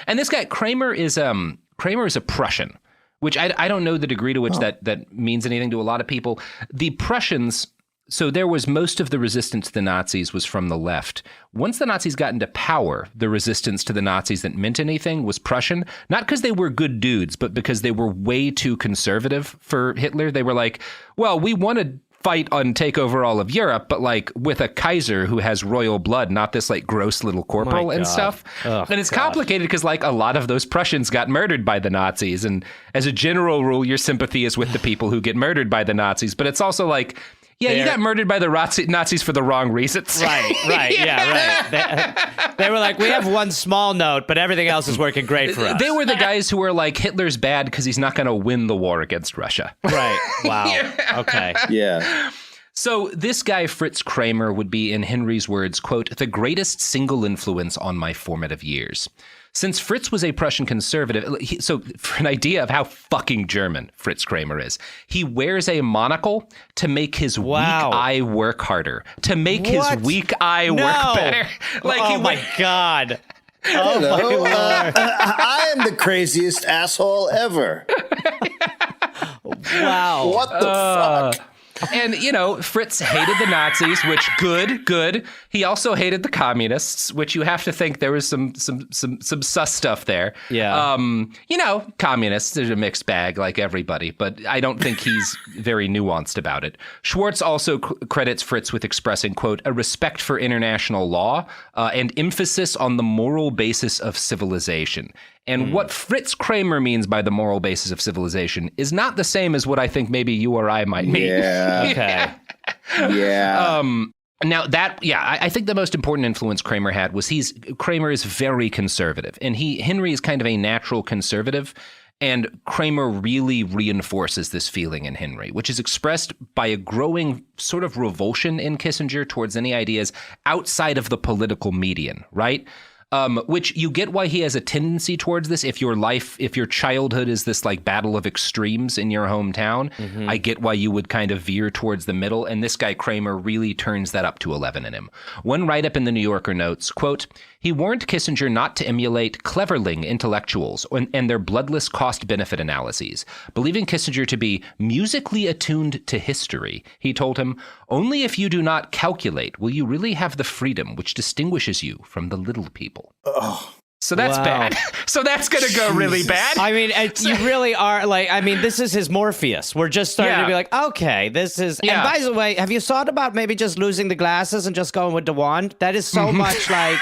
And this guy, Kramer is a Prussian, which I don't know the degree to which that means anything to a lot of people. The Prussians, so there was most of the resistance to the Nazis was from the left. Once the Nazis got into power, the resistance to the Nazis that meant anything was Prussian, not because they were good dudes, but because they were way too conservative for Hitler. They were like, well, we want to fight and take over all of Europe, but like with a Kaiser who has royal blood, not this like gross little corporal and stuff. And it's complicated because like a lot of those Prussians got murdered by the Nazis. And as a general rule, your sympathy is with the people who get murdered by the Nazis. But it's also like, you got murdered by the Nazis for the wrong reasons. Right. They were like, we have one small note, but everything else is working great for us. They were the guys who were like, Hitler's bad because he's not going to win the war against Russia. Right. Wow. Okay. Yeah. So this guy, Fritz Kramer, would be, in Henry's words, quote, the greatest single influence on my formative years. Since Fritz was a Prussian conservative, so for an idea of how fucking German Fritz Kramer is, he wears a monocle to make his weak eye work harder, to make his weak eye work better. Like, my God. Hello. My Lord. I am the craziest asshole ever. Wow. What the fuck? And, Fritz hated the Nazis, which good. He also hated the communists, which you have to think there was some sus stuff there. Yeah. Communists, there's a mixed bag like everybody, but I don't think he's very nuanced about it. Schwartz also credits Fritz with expressing, quote, a respect for international law and emphasis on the moral basis of civilization. And what Fritz Kramer means by the moral basis of civilization is not the same as what I think maybe you or I might mean. Yeah. Okay. Yeah. Now I think the most important influence Kramer had was Kramer is very conservative, and Henry is kind of a natural conservative, and Kramer really reinforces this feeling in Henry, which is expressed by a growing sort of revulsion in Kissinger towards any ideas outside of the political median, right? Which you get why he has a tendency towards this. If your childhood is this like battle of extremes in your hometown, I get why you would kind of veer towards the middle. And this guy Kramer really turns that up to 11 in him. One write-up in the New Yorker notes, quote, he warned Kissinger not to emulate cleverling intellectuals and their bloodless cost-benefit analyses. Believing Kissinger to be musically attuned to history, he told him, only if you do not calculate will you really have the freedom which distinguishes you from the little people. Oh, So that's bad. So that's going to go really bad. I mean, you really are like, I mean, this is his Morpheus. We're just starting to be like, okay, this is. And by the way, have you thought about maybe just losing the glasses and just going with the wand? That is so much like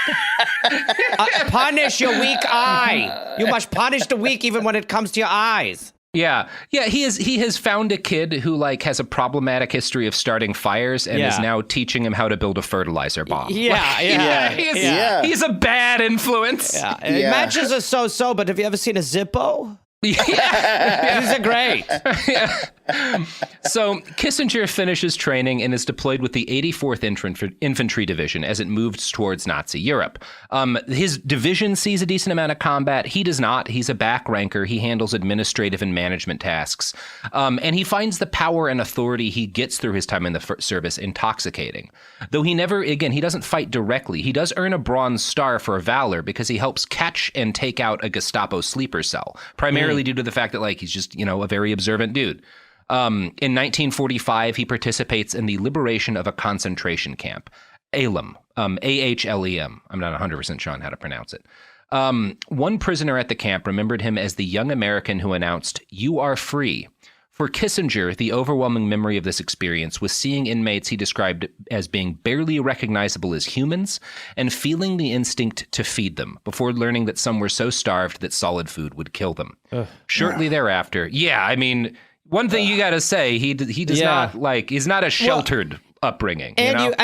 punish your weak eye. You must punish the weak even when it comes to your eyes. Yeah. He has found a kid who like has a problematic history of starting fires and is now teaching him how to build a fertilizer bomb. He's a bad influence. Yeah. Matches are so, but have you ever seen a Zippo? Yeah. These are great. So Kissinger finishes training and is deployed with the 84th Infantry Division as it moves towards Nazi Europe. His division sees a decent amount of combat. He does not. He's a back ranker. He handles administrative and management tasks. And he finds the power and authority he gets through his time in the service intoxicating. Though he doesn't fight directly. He does earn a Bronze Star for valor because he helps catch and take out a Gestapo sleeper cell, primarily due to the fact that like he's just, a very observant dude. In 1945, he participates in the liberation of a concentration camp, Ahlem, A-H-L-E-M. I'm not 100% sure on how to pronounce it. One prisoner at the camp remembered him as the young American who announced, "You are free." For Kissinger, the overwhelming memory of this experience was seeing inmates he described as being barely recognizable as humans and feeling the instinct to feed them before learning that some were so starved that solid food would kill them. Shortly thereafter, one thing you got to say, he does not like, he's not a sheltered upbringing. And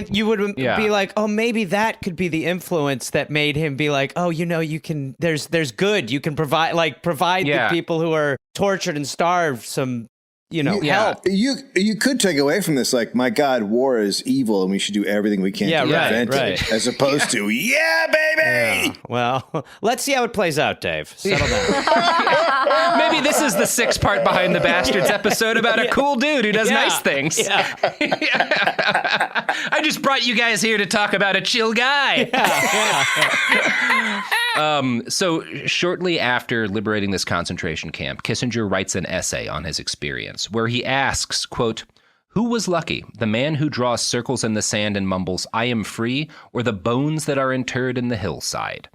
you would be like, oh, maybe that could be the influence that made him be like, oh, you can, there's good. You can provide the people who are tortured and starved some, help. You could take away from this, like, my God, war is evil and we should do everything we can to prevent it, as opposed to, baby! Yeah. Well, let's see how it plays out, Dave. Settle down. Maybe this is the 6-part Behind the Bastards episode about a cool dude who does nice things. Yeah. I just brought you guys here to talk about a chill guy. So shortly after liberating this concentration camp, Kissinger writes an essay on his experience where he asks, quote, "Who was lucky, the man who draws circles in the sand and mumbles, 'I am free,' or the bones that are interred in the hillside?"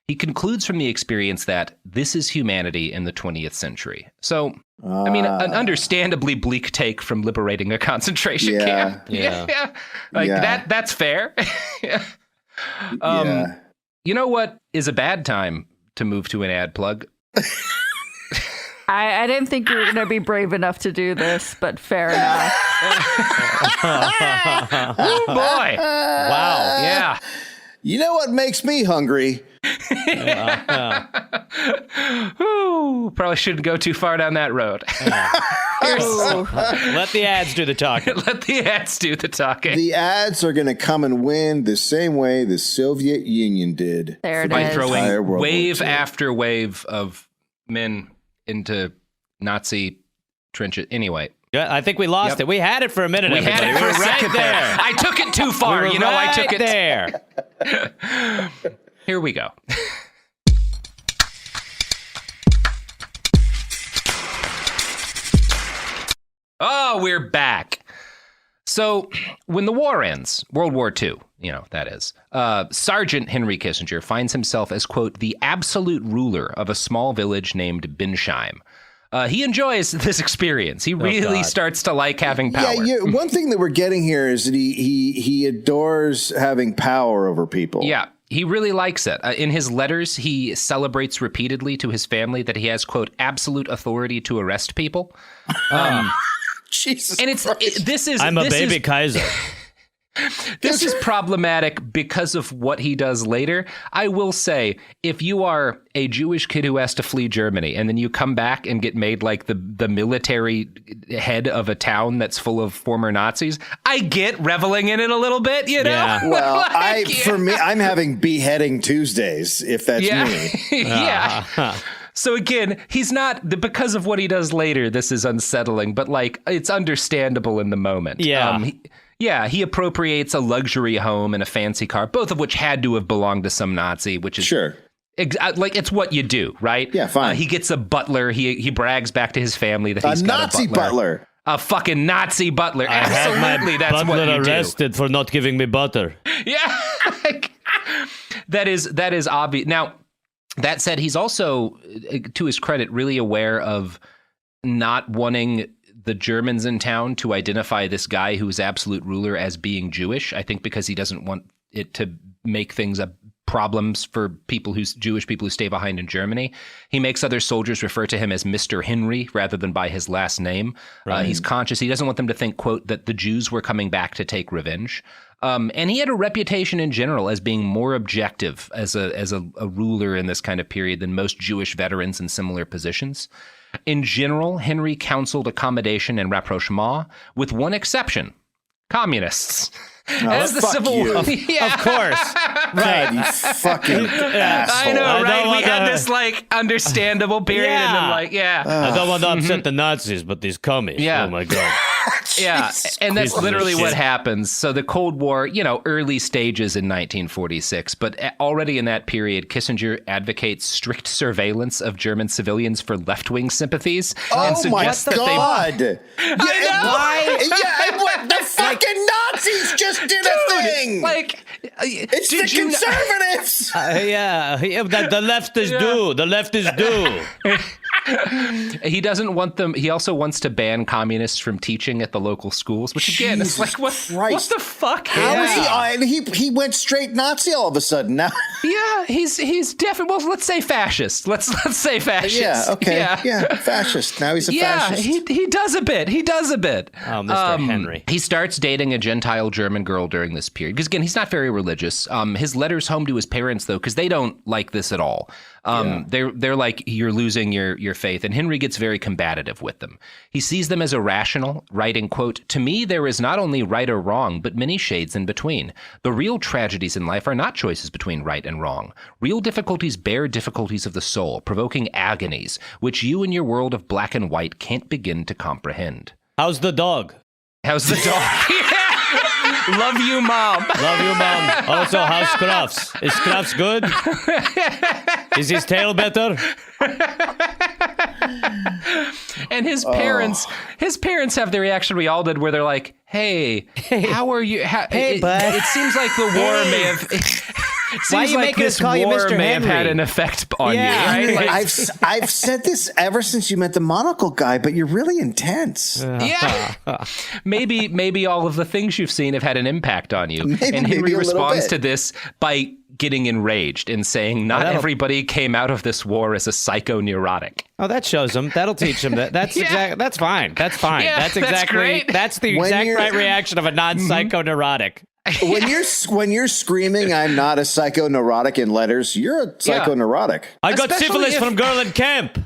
He concludes from the experience that this is humanity in the 20th century. So, an understandably bleak take from liberating a concentration camp. That's fair. You know what is a bad time to move to an ad plug? I didn't think you were going to be brave enough to do this, but fair enough. Oh, boy. Wow. Yeah. You know what makes me hungry? Ooh, probably shouldn't go too far down that road. Let the ads do the talking. Let the ads do the talking. The ads are going to come and win the same way the Soviet Union did. There it is. By throwing wave after wave of men into Nazi trenches. Anyway. Yeah, I think we lost it. We had it for a minute. We had it for a second there. I took it too far. I took it there. Here we go. Oh, we're back. So when the war ends, World War II, that is, Sergeant Henry Kissinger finds himself as, quote, the absolute ruler of a small village named Binsheim. He enjoys this experience. He really starts to like having power. Yeah, one thing that we're getting here is that he adores having power over people. Yeah, he really likes it. In his letters, he celebrates repeatedly to his family that he has, quote, absolute authority to arrest people. Jesus, and I'm a baby Kaiser. This is problematic because of what he does later. I will say, if you are a Jewish kid who has to flee Germany and then you come back and get made like the military head of a town that's full of former Nazis, I get reveling in it a little bit, Yeah. Well, for me, I'm having beheading Tuesdays, if that's me. Yeah. So again, he's not, because of what he does later, this is unsettling, but like, it's understandable in the moment. Yeah. He appropriates a luxury home and a fancy car, both of which had to have belonged to some Nazi, which is sure. It's what you do, right? Yeah, fine. He gets a butler. He brags back to his family that he's got Nazi a butler. A fucking Nazi butler. Absolutely, that's what you do. Butler arrested for not giving me butter. Yeah. That is obvious. Now, that said, he's also, to his credit, really aware of not wanting the Germans in town to identify this guy who's absolute ruler as being Jewish. I think because he doesn't want it to make things problems for Jewish people who stay behind in Germany. He makes other soldiers refer to him as Mr. Henry rather than by his last name. Right. He's conscious. He doesn't want them to think, quote, that the Jews were coming back to take revenge. And he had a reputation in general as being more objective as a ruler in this kind of period than most Jewish veterans in similar positions. In general, Henry counseled accommodation and rapprochement, with one exception: communists. As the Civil War, of course, right? You fucking asshole. I know, right? We had this like understandable period, and then like, I don't want to upset the Nazis, but these commies. Yeah. Oh my god. Yeah, and that's Christ. literally what happens. So the Cold War, early stages in 1946, but already in that period, Kissinger advocates strict surveillance of German civilians for left-wing sympathies. And suggests my God! What the fucking Nazis just did a thing! Like, it's the conservatives! The left is due. The left is due. He doesn't want them. He also wants to ban communists from teaching at the local schools, which again, Jesus it's like, what the fuck? How is he went straight Nazi all of a sudden now. Yeah, he's definitely, well, let's say fascist. Let's say fascist. Yeah, okay. Yeah, fascist. Now he's a fascist. Yeah, he does a bit. Oh, Mr. Henry. He starts dating a Gentile German girl during this period. Because again, he's not very religious. His letters home to his parents, though, because they don't like this at all. They're like, you're losing your faith. And Henry gets very combative with them. He sees them as irrational, writing, quote, "To me, there is not only right or wrong, but many shades in between. The real tragedies in life are not choices between right and wrong. Real difficulties bear difficulties of the soul, provoking agonies, which you in your world of black and white can't begin to comprehend." How's the dog? How's the dog? Love you, Mom. Love you, Mom. Also, how's Scruffs? Is Scruffs good? Is his tail better? And his parents have the reaction we all did, where they're like, "Hey, how are you? Bud. It seems like the war may have." Why are you making us call you Mr. May have Henry? had an effect on you, right? Like, I've said this ever since you met the monocle guy, but you're really intense. yeah, maybe all of the things you've seen have had an impact on you. And Henry maybe a little responds bit to this by getting enraged and saying, "Not everybody came out of this war as a psychoneurotic." Oh, that shows him. That'll teach him that. That's that's fine. That's fine. Yeah, that's exactly great. That's the exact right reaction of a non-psychoneurotic. When you're screaming, "I'm not a psychoneurotic" in letters, you're a psychoneurotic. I got Especially syphilis from girl in camp.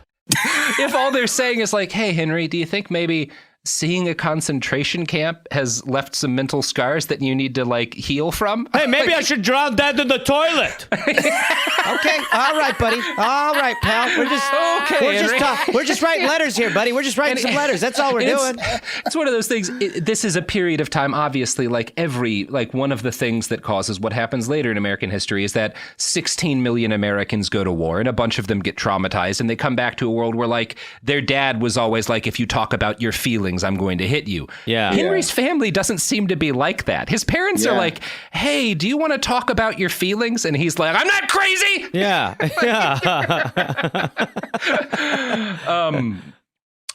If all they're saying is like, "Hey, Henry, do you think maybe seeing a concentration camp has left some mental scars that you need to like heal from?" Hey, maybe I should drown Dad in the toilet. Okay, all right, buddy. All right, pal. We're just writing letters here, buddy. We're just writing some letters. That's all we're doing. It's one of those things. This is a period of time, obviously, like one of the things that causes what happens later in American history is that 16 million Americans go to war and a bunch of them get traumatized and they come back to a world where like their dad was always like, "If you talk about your feelings, I'm going to hit you." Yeah. Henry's family doesn't seem to be like that. His parents are like, "Hey, do you want to talk about your feelings?" And he's like, "I'm not crazy." Yeah.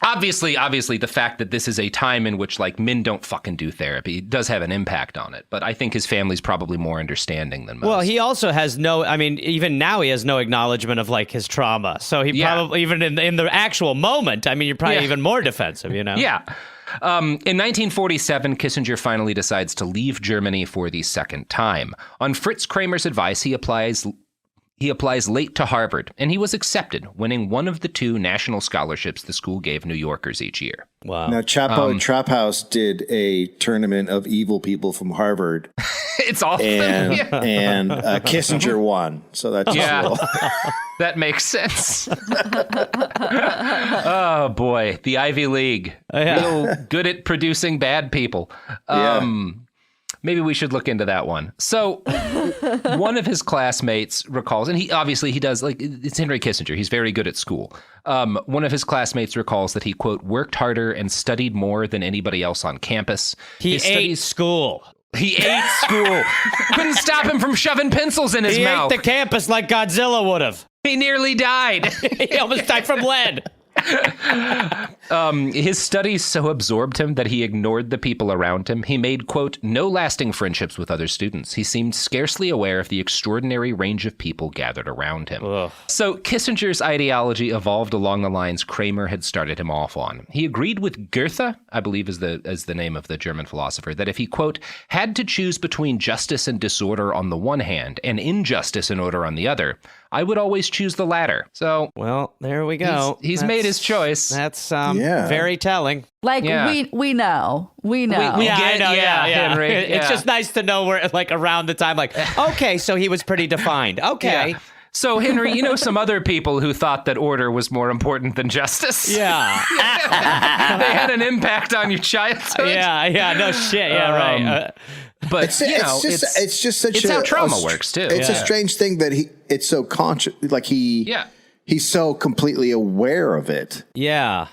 Obviously, the fact that this is a time in which like men don't fucking do therapy does have an impact on it. But I think his family's probably more understanding than most. Well, he also has even now he has no acknowledgement of like his trauma. So he probably, even in the actual moment, you're probably even more defensive, Yeah. In 1947, Kissinger finally decides to leave Germany for the second time. On Fritz Kramer's advice, he applies late to Harvard, and he was accepted, winning one of the 2 national scholarships the school gave New Yorkers each year. Wow. Now, Chapo Trap House did a tournament of evil people from Harvard. It's awesome. And Kissinger won. So that's cool. That makes sense. Oh, boy. The Ivy League. Real good at producing bad people. Maybe we should look into that one. So one of his classmates recalls, and he does, like, it's Henry Kissinger. He's very good at school. One of his classmates recalls that he, quote, worked harder and studied more than anybody else on campus. He ate school. He ate school. Couldn't stop him from shoving pencils in his mouth. He ate the campus like Godzilla would have. He nearly died. He almost died from lead. His studies so absorbed him that he ignored the people around him. He made, quote, no lasting friendships with other students. He seemed scarcely aware of the extraordinary range of people gathered around him. Ugh. So Kissinger's ideology evolved along the lines Kramer had started him off on. He agreed with Goethe, I believe is the name of the German philosopher, that if he, quote, had to choose between justice and disorder on the one hand and injustice and order on the other, I would always choose the latter. So, well, there we go. He's made his choice. That's very telling. Like we know. I know. Henry. It's just nice to know we're like around the time. Like, okay, so he was pretty defined. Okay. Yeah. So, Henry, you know some other people who thought that order was more important than justice? Yeah. They had an impact on your childhood? Yeah, no shit. Yeah, right. But it's just such how trauma works too. It's a strange thing that it's so conscious, like he's so completely aware of it. Yeah.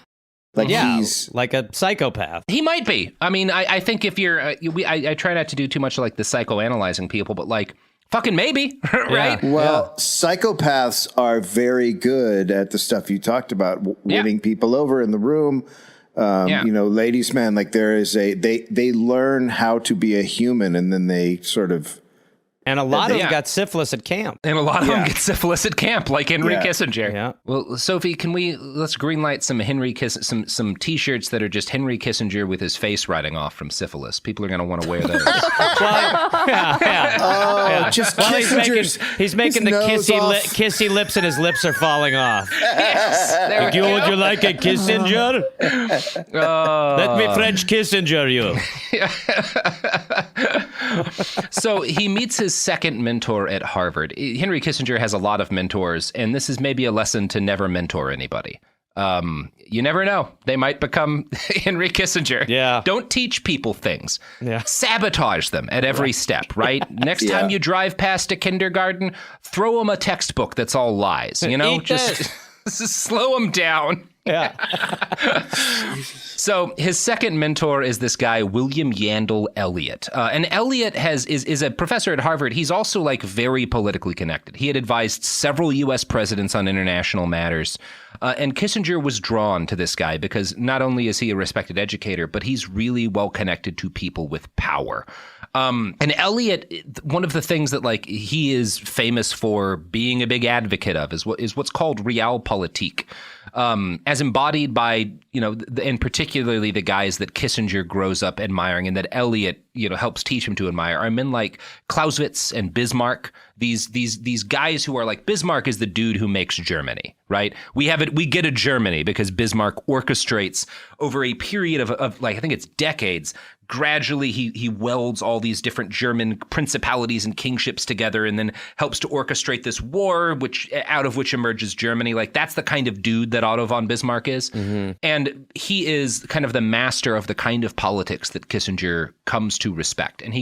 Like he's like a psychopath. He might be. I mean, I think if you're, I try not to do too much like the psychoanalyzing people, but like, fucking maybe, right? Yeah. Well, psychopaths are very good at the stuff you talked about, winning people over in the room. You know, ladies' man, like they learn how to be a human, and then they sort of. And a lot of them got syphilis at camp. And a lot of them get syphilis at camp, like Henry Kissinger. Yeah. Well, Sophie, let's greenlight some some T-shirts that are just Henry Kissinger with his face riding off from syphilis. People are going to want to wear those. Just he's making the kissy lips, and his lips are falling off. Yes. Would you like a Kissinger? Let me French Kissinger you. So he meets his second mentor at Harvard. Henry Kissinger has a lot of mentors, and this is maybe a lesson to never mentor anybody. You never know. They might become Henry Kissinger. Yeah. Don't teach people things. Yeah. Sabotage them at every step, right? Next time you drive past a kindergarten, throw them a textbook that's all lies. You know, just slow them down. Yeah. So his second mentor is this guy, William Yandell Elliott. And Elliott is a professor at Harvard. He's also like very politically connected. He had advised several U.S. presidents on international matters. And Kissinger was drawn to this guy because not only is he a respected educator, but he's really well connected to people with power. And Elliott, one of the things that like he is famous for being a big advocate of is what's called realpolitik. As embodied by, you know, and particularly the guys that Kissinger grows up admiring and that Elliott, you know, helps teach him to admire are men like Clausewitz and Bismarck. These guys who are like, Bismarck is the dude who makes Germany, right? We get a Germany because Bismarck orchestrates over a period of like, I think it's decades. Gradually, he welds all these different German principalities and kingships together and then helps to orchestrate this war, out of which emerges Germany. Like, that's the kind of dude that Otto von Bismarck is. Mm-hmm. And he is kind of the master of the kind of politics that Kissinger comes to respect. And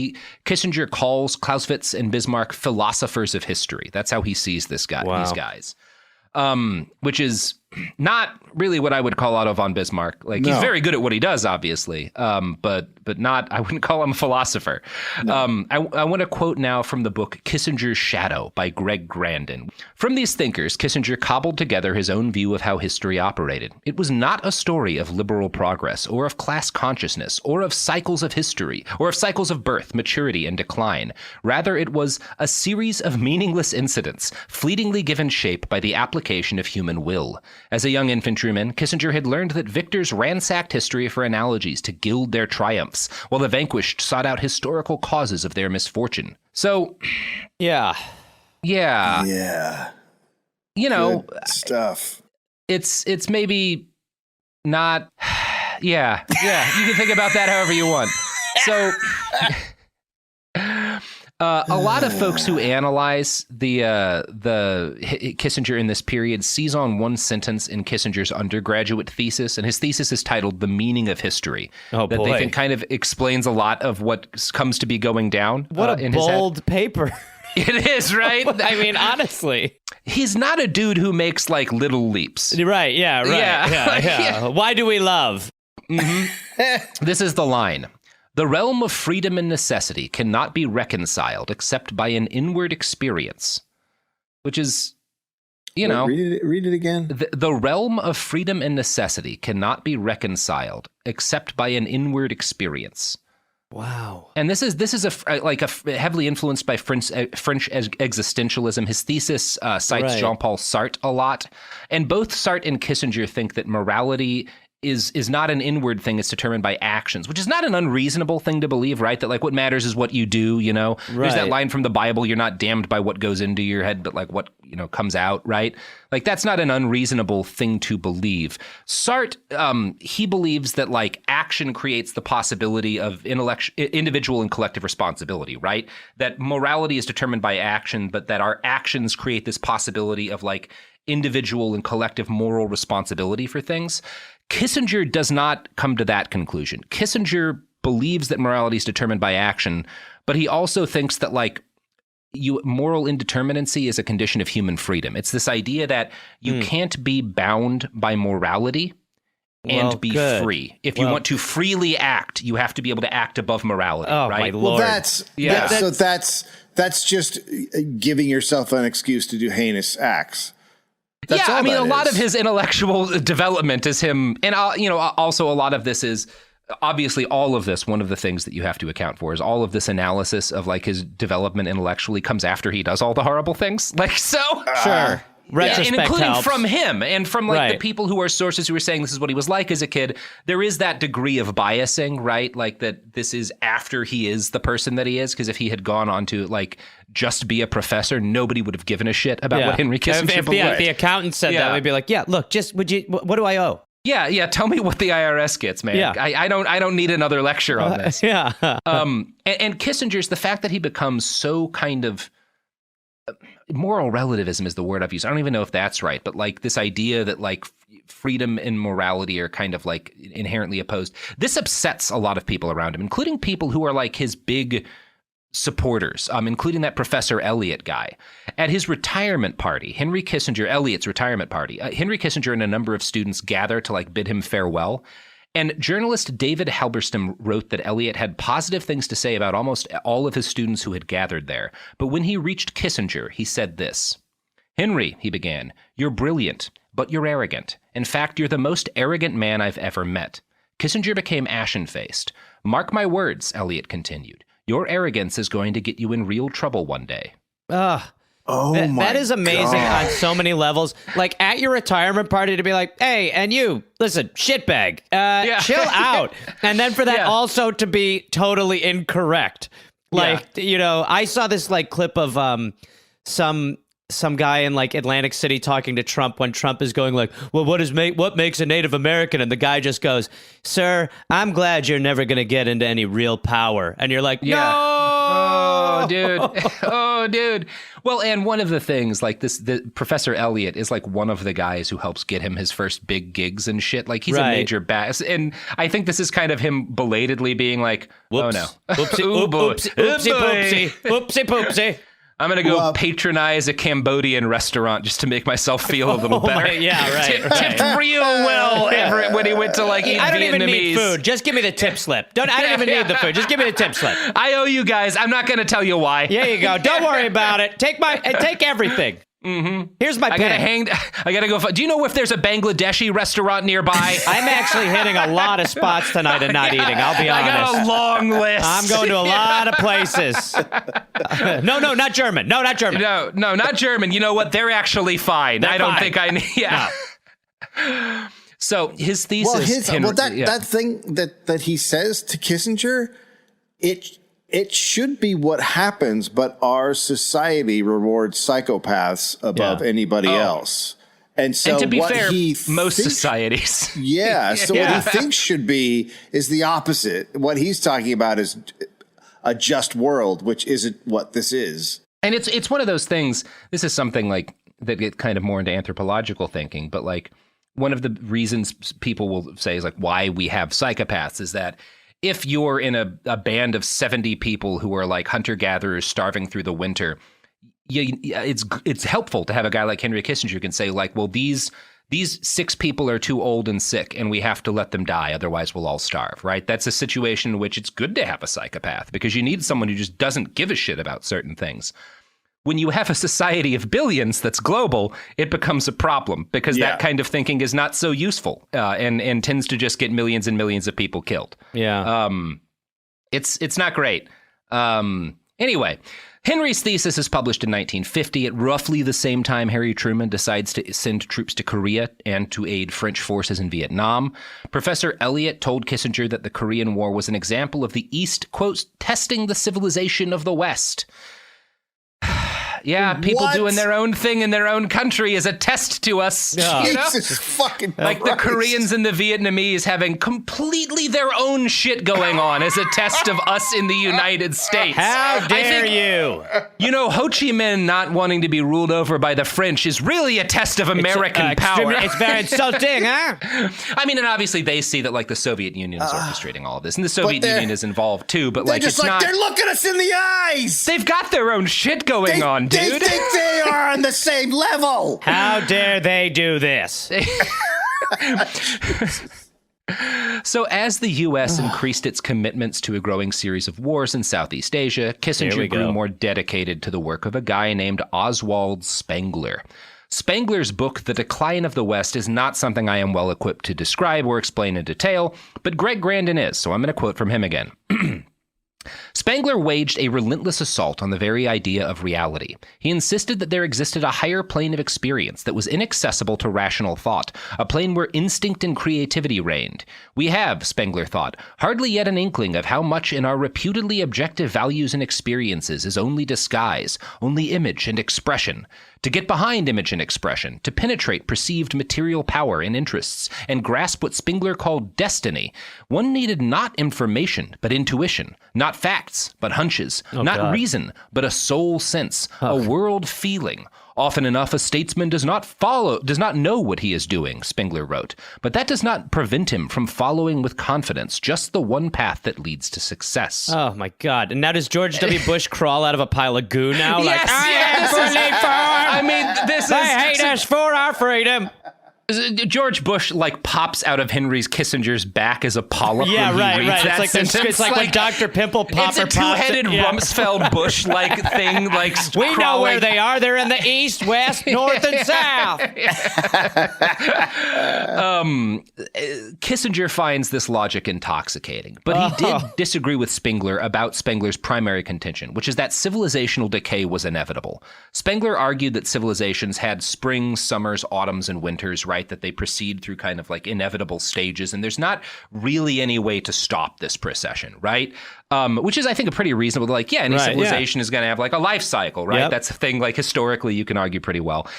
Kissinger calls Clausewitz and Bismarck philosophers of history. That's how he sees these guys. Which is not really what I would call Otto von Bismarck. Like, he's very good at what he does, obviously, but not, I wouldn't call him a philosopher. No. I want to quote now from the book Kissinger's Shadow by Greg Grandin. From these thinkers, Kissinger cobbled together his own view of how history operated. It was not a story of liberal progress or of class consciousness or of cycles of history or of cycles of birth, maturity, and decline. Rather, it was a series of meaningless incidents, fleetingly given shape by the application of human will. As a young infantryman, Kissinger had learned that victors ransacked history for analogies to gild their triumphs, while the vanquished sought out historical causes of their misfortune. So, yeah. You know, good stuff. It's maybe not. Yeah. You can think about that however you want. So. A lot of folks who analyze the Kissinger in this period seize on one sentence in Kissinger's undergraduate thesis, and his thesis is titled "The Meaning of History." That they think kind of explains a lot of what comes to be going down. What a bold paper! It is, right? I mean, honestly, he's not a dude who makes like little leaps. Right? Yeah. Right. Yeah. Why do we love? Mm-hmm. This is the line. The realm of freedom and necessity cannot be reconciled except by an inward experience, which is, read it again. The realm of freedom and necessity cannot be reconciled except by an inward experience. Wow. And this is a heavily influenced by French existentialism. His thesis cites Jean-Paul Sartre a lot. And both Sartre and Kissinger think that morality is not an inward thing. It's determined by actions, which is not an unreasonable thing to believe, right? That like what matters is what you do, There's that line from the Bible, you're not damned by what goes into your head, but like what, comes out, right? Like that's not an unreasonable thing to believe. Sartre, he believes that like action creates the possibility of individual and collective responsibility, right? That morality is determined by action, but that our actions create this possibility of like individual and collective moral responsibility for things. Kissinger does not come to that conclusion. Kissinger believes that morality is determined by action, but he also thinks that like moral indeterminacy is a condition of human freedom. It's this idea that you can't be bound by morality and be free. If you want to freely act, you have to be able to act above morality, right? My Lord. Well, that's just giving yourself an excuse to do heinous acts. That's a is. lot of his intellectual development is him, and also a lot of this is obviously all of this. One of the things that you have to account for is all of this analysis of like his development intellectually comes after he does all the horrible things. Like so, sure. Retrospect and including helps. from him and from like the people who are sources who are saying this is what he was like as a kid. There is that degree of biasing, right? Like that this is after he is the person that he is. Because if he had gone on to like just be a professor, nobody would have given a shit about what Henry Kissinger believed. If the accountant said that, we'd be like, look, just what do I owe? Yeah. Tell me what the IRS gets, man. Yeah. I don't need another lecture on this. And Kissinger's the fact that he becomes so kind of moral relativism is the word I've used. I don't even know if that's right, but like this idea that like freedom and morality are kind of like inherently opposed. This upsets a lot of people around him, including people who are like his big supporters, including that Professor Elliot guy. At his retirement party, Elliot's retirement party, Henry Kissinger and a number of students gather to like bid him farewell. And journalist David Halberstam wrote that Elliot had positive things to say about almost all of his students who had gathered there. But when he reached Kissinger, he said this. "Henry," he began, "you're brilliant, but you're arrogant. In fact, you're the most arrogant man I've ever met." Kissinger became ashen-faced. "Mark my words," Elliot continued. "Your arrogance is going to get you in real trouble one day." That is amazing on so many levels. Like at your retirement party to be like, "Hey, and you, listen, shitbag, chill out." And then for that also to be totally incorrect. Like, I saw this like clip of some guy in like Atlantic City talking to Trump when Trump is going like, "Well, what makes a Native American?" And the guy just goes, "Sir, I'm glad you're never going to get into any real power." And you're like, "No." Oh, dude. Well, and one of the things like the Professor Elliot is like one of the guys who helps get him his first big gigs and shit. Like he's a major bass. And I think this is kind of him belatedly being like, whoops. "Oh no. Oopsie poopsie. I'm going to go patronize a Cambodian restaurant just to make myself feel a little better." Tipped real well when he went to like eat Vietnamese. I don't even need food. Just give me the tip slip. I don't even need the food. Just give me the tip slip. I owe you guys. I'm not going to tell you why. There you go. Don't worry about it. Take everything. Mm-hmm. Here's my pen. I gotta go. Do you know if there's a Bangladeshi restaurant nearby? I'm actually hitting a lot of spots tonight and not eating. I'll be honest. I got a long list. I'm going to a lot of places. No, not German. No, not German. No, not German. You know what? They're actually fine. They're I don't fine. think I need. Yeah. No. So his thesis. That thing that he says to Kissinger, it should be what happens, but our society rewards psychopaths above anybody else. And so, to be what fair, he most thinks, societies. So what he thinks should be is the opposite. What he's talking about is a just world, which isn't what this is. And it's one of those things. This is something like that get kind of more into anthropological thinking, but like one of the reasons people will say is like why we have psychopaths is that if you're in a band of 70 people who are like hunter-gatherers starving through the winter, it's helpful to have a guy like Henry Kissinger who can say like, well, these these 6 people are too old and sick, and we have to let them die, otherwise we'll all starve, right? That's a situation in which it's good to have a psychopath, because you need someone who just doesn't give a shit about certain things. When you have a society of billions that's global, it becomes a problem, because that kind of thinking is not so useful, and tends to just get millions and millions of people killed. Yeah. It's not great. Anyway, Henry's thesis is published in 1950 at roughly the same time Harry Truman decides to send troops to Korea and to aid French forces in Vietnam. Professor Elliot told Kissinger that the Korean War was an example of the East, quote, testing the civilization of the West. Yeah, people doing their own thing in their own country is a test to us. Yeah. You know? Jesus fucking Like the Koreans and the Vietnamese having completely their own shit going on as a test of us in the United States. How dare you? You know, Ho Chi Minh not wanting to be ruled over by the French is really a test of American power. It's very insulting, huh? I mean, and obviously they see that like the Soviet Union is orchestrating all of this, and the Soviet Union is involved too. But like, just it's not. They're looking us in the eyes. They've got their own shit going on, dude. They think they are on the same level. How dare they do this? So as the U.S. increased its commitments to a growing series of wars in Southeast Asia, Kissinger grew more dedicated to the work of a guy named Oswald Spengler. Spengler's book, The Decline of the West, is not something I am well equipped to describe or explain in detail, but Greg Grandin is, so I'm going to quote from him again. Spengler waged a relentless assault on the very idea of reality. He insisted that there existed a higher plane of experience that was inaccessible to rational thought, a plane where instinct and creativity reigned. We have, Spengler thought, hardly yet an inkling of how much in our reputedly objective values and experiences is only disguise, only image and expression. To get behind image and expression, to penetrate perceived material power and interests, and grasp what Spengler called destiny, one needed not information, but intuition, not facts, but hunches, not reason, but a soul sense, a world feeling. Often enough, a statesman does not know what he is doing, Spengler wrote, but that does not prevent him from following with confidence just the one path that leads to success. Oh my God! And now does George W. Bush crawl out of a pile of goo now? Like, They hate us for our freedom. George Bush like pops out of Henry Kissinger's back as a polyp. Yeah, when he reads right. That It's like when Dr. Pimple Popper it's a two-headed Rumsfeld Bush like thing. Like we know where they are. They're in the east, west, north, and south. Kissinger finds this logic intoxicating, but he did disagree with Spengler about Spengler's primary contention, which is that civilizational decay was inevitable. Spengler argued that civilizations had springs, summers, autumns, and winters, right? That they proceed through kind of like inevitable stages, and there's not really any way to stop this procession, right? Which is, I think, a pretty reasonable, like, any civilization is going to have like a life cycle, right? Yep. That's a thing, like, historically, you can argue pretty well.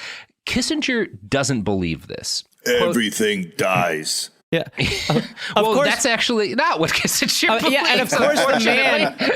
Kissinger doesn't believe this. Everything dies. Yeah. Well, course, that's actually not what Kissinger believes. Yeah, and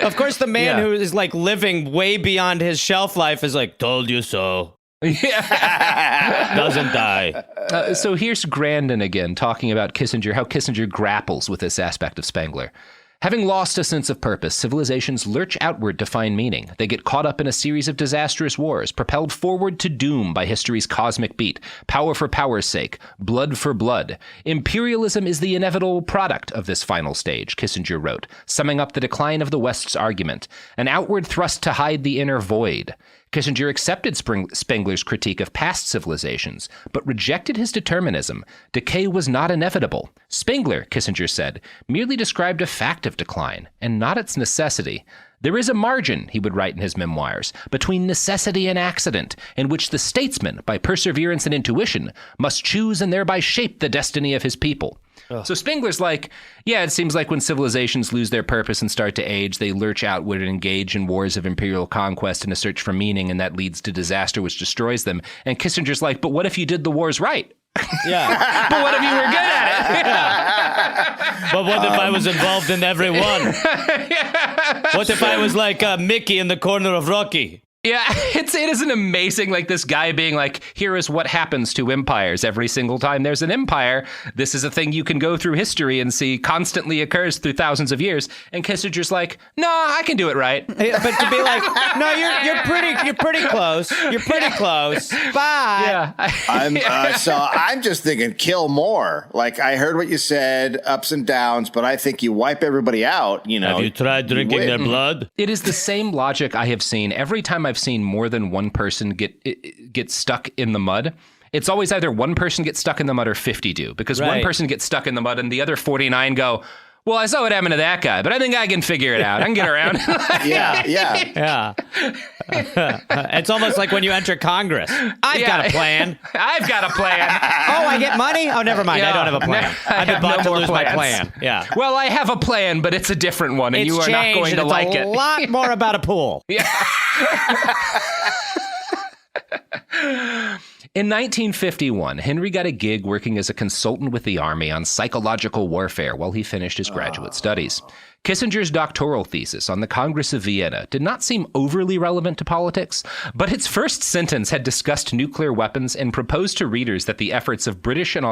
of course the man who is like living way beyond his shelf life is like, told you so. Yeah. Doesn't die. So here's Grandin again talking about Kissinger, how Kissinger grapples with this aspect of Spengler. Having lost a sense of purpose, civilizations lurch outward to find meaning. They get caught up in a series of disastrous wars, propelled forward to doom by history's cosmic beat, power for power's sake, blood for blood. Imperialism is the inevitable product of this final stage, Kissinger wrote, summing up the decline of the West's argument, an outward thrust to hide the inner void. Kissinger accepted Spengler's critique of past civilizations, but rejected his determinism. Decay was not inevitable. Spengler, Kissinger said, merely described a fact of decline, and not its necessity. There is a margin, he would write in his memoirs, between necessity and accident, in which the statesman, by perseverance and intuition, must choose and thereby shape the destiny of his people. So Spengler's like, yeah, it seems like when civilizations lose their purpose and start to age, they lurch outward and engage in wars of imperial conquest in a search for meaning, and that leads to disaster which destroys them. And Kissinger's like, but what if you did the wars right? Yeah. But what if you were good at it? Yeah. But what if I was involved in every one? What if I was like Mickey in the corner of Rocky? Yeah, it is an amazing, like, this guy being like, here is what happens to empires every single time there's an empire. This is a thing you can go through history and see constantly occurs through thousands of years. And Kissinger's like, no, I can do it right. But to be like, no, you're pretty close. You're pretty close. Bye. Yeah. So I'm just thinking, kill more. Like, I heard what you said, ups and downs, but I think you wipe everybody out. You know, have you tried drinking their blood? It is the same logic I have seen every time I've seen more than one person get stuck in the mud. It's always either one person gets stuck in the mud or 50 do, because one person gets stuck in the mud and the other 49 go, well, I saw what happened to that guy, but I think I can figure it out. I can get around. Yeah. It's almost like when you enter Congress. I've got a plan. I've got a plan. Oh, I get money? Oh, never mind. I don't have a plan. I've been about to lose my plan. Yeah. Well, I have a plan, but it's a different one, and you are not going to like it. It's a lot more about a pool. Yeah. In 1951, Henry got a gig working as a consultant with the Army on psychological warfare while he finished his graduate studies. Kissinger's doctoral thesis on the Congress of Vienna did not seem overly relevant to politics, but its first sentence had discussed nuclear weapons and proposed to readers that the efforts the British and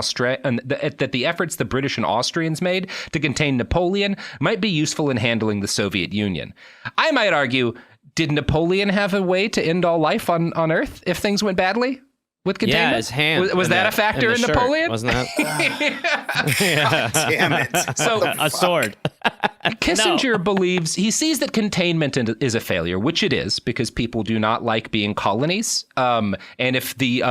Austrians made to contain Napoleon might be useful in handling the Soviet Union. I might argue, did Napoleon have a way to end all life on Earth if things went badly? With containment? Yeah, his hand. Was that a factor in Napoleon? Shirt, wasn't that? Damn it. So a sword. Kissinger believes, he sees that containment is a failure, which it is, because people do not like being colonies. And if the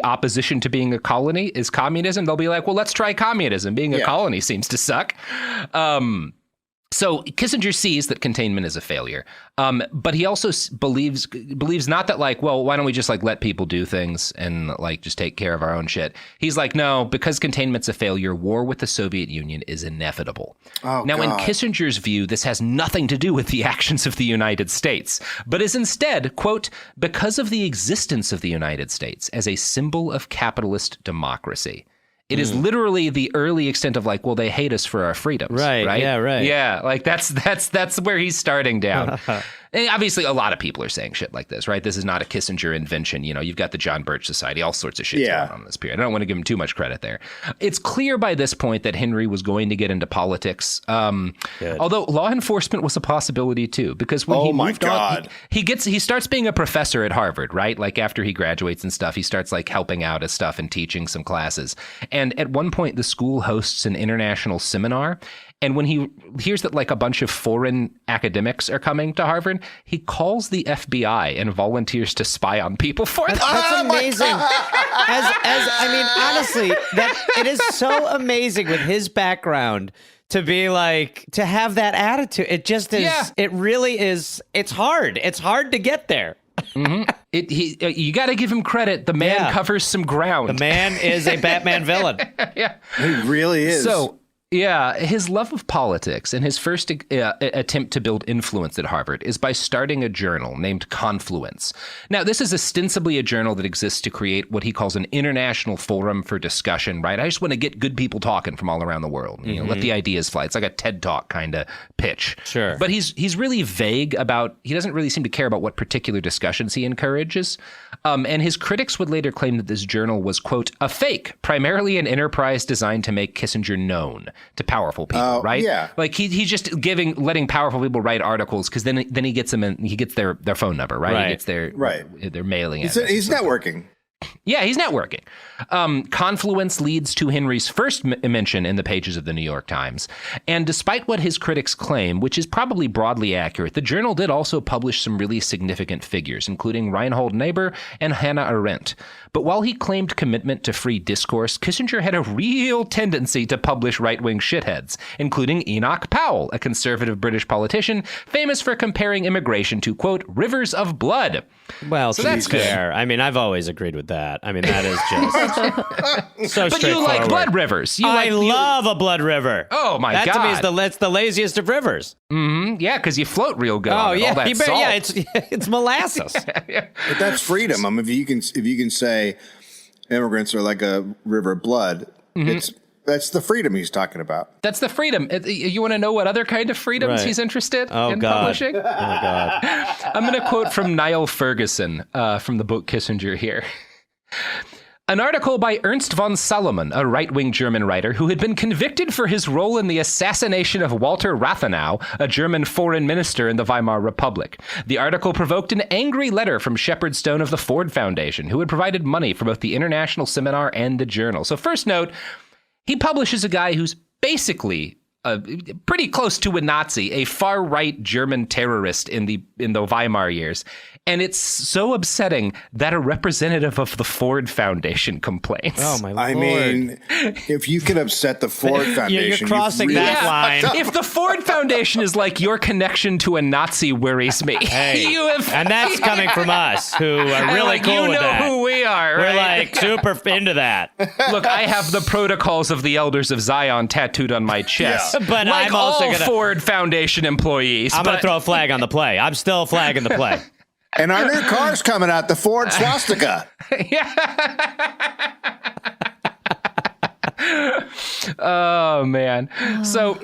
opposition to being a colony is communism, they'll be like, well, let's try communism. Being a colony seems to suck. So Kissinger sees that containment is a failure, but he also believes not that, like, well, why don't we just, like, let people do things and, like, just take care of our own shit. He's like, no, because containment's a failure, war with the Soviet Union is inevitable. Now, in Kissinger's view, this has nothing to do with the actions of the United States, but is instead, quote, because of the existence of the United States as a symbol of capitalist democracy. It is literally the early extent of, like, well, they hate us for our freedoms. Right. Yeah, right. Yeah, like that's where he's starting down. And obviously, a lot of people are saying shit like this, right? This is not a Kissinger invention. You know, you've got the John Birch Society, all sorts of shit going on in this period. I don't want to give him too much credit there. It's clear by this point that Henry was going to get into politics. Although law enforcement was a possibility too, because when he moved on, he starts being a professor at Harvard, right? Like, after he graduates and stuff, he starts, like, helping out as stuff and teaching some classes. And at one point, the school hosts an international seminar. And when he hears that, like, a bunch of foreign academics are coming to Harvard, he calls the FBI and volunteers to spy on people for them. That's amazing. I mean, honestly, it is so amazing with his background to be like, to have that attitude. It just is. Yeah. It really is. It's hard. It's hard to get there. Mm-hmm. You got to give him credit. The man covers some ground. The man is a Batman villain. Yeah, he really is. So, yeah, his love of politics and his first attempt to build influence at Harvard is by starting a journal named Confluence. Now, this is ostensibly a journal that exists to create what he calls an international forum for discussion, right? I just want to get good people talking from all around the world. You know, let the ideas fly. It's like a TED Talk kind of pitch. Sure. But he's really vague about, he doesn't really seem to care about what particular discussions he encourages. And his critics would later claim that this journal was, quote, a fake, primarily an enterprise designed to make Kissinger known to powerful people, right? Yeah. Like he's just letting powerful people write articles, because then he gets them and he gets their phone number, right? He gets their mailing address. He's networking. Yeah, he's networking. Confluence leads to Henry's first mention in the pages of the New York Times. And despite what his critics claim, which is probably broadly accurate, the journal did also publish some really significant figures, including Reinhold Niebuhr and Hannah Arendt. But while he claimed commitment to free discourse, Kissinger had a real tendency to publish right-wing shitheads, including Enoch Powell, a conservative British politician famous for comparing immigration to, quote, rivers of blood. Well, so that's fair. I mean, I've always agreed with that. I mean, that is just so straightforward. But you like blood rivers. I love a blood river. Oh, my God. That to me is the laziest of rivers. Mm-hmm. Yeah, because you float real good. Oh, yeah. All that salt. Yeah, it's molasses. Yeah. But that's freedom. I mean, if you can say immigrants are like a river of blood, That's the freedom he's talking about. That's the freedom. You want to know what other kind of freedoms he's interested in publishing? Oh, God. I'm going to quote from Niall Ferguson from the book Kissinger here. An article by Ernst von Salomon, a right-wing German writer who had been convicted for his role in the assassination of Walter Rathenau, a German foreign minister in the Weimar Republic. The article provoked an angry letter from Shepard Stone of the Ford Foundation, who had provided money for both the International Seminar and the Journal. So first note, he publishes a guy who's basically pretty close to a Nazi, a far-right German terrorist in the Weimar years. And it's so upsetting that a representative of the Ford Foundation complains. Oh, my Lord. I mean, if you can upset the Ford Foundation, you're crossing that line. If the Ford Foundation is like, your connection to a Nazi worries me. Hey, and that's coming from us, who are really cool with that. You know who we are, right? We're like super into that. Look, I have the protocols of the Elders of Zion tattooed on my chest. Yeah. But like I'm also all gonna, Ford Foundation employees. I'm going to throw a flag on the play. I'm still flagging the play. And our new car's coming out, the Ford swastika. Oh, man. So,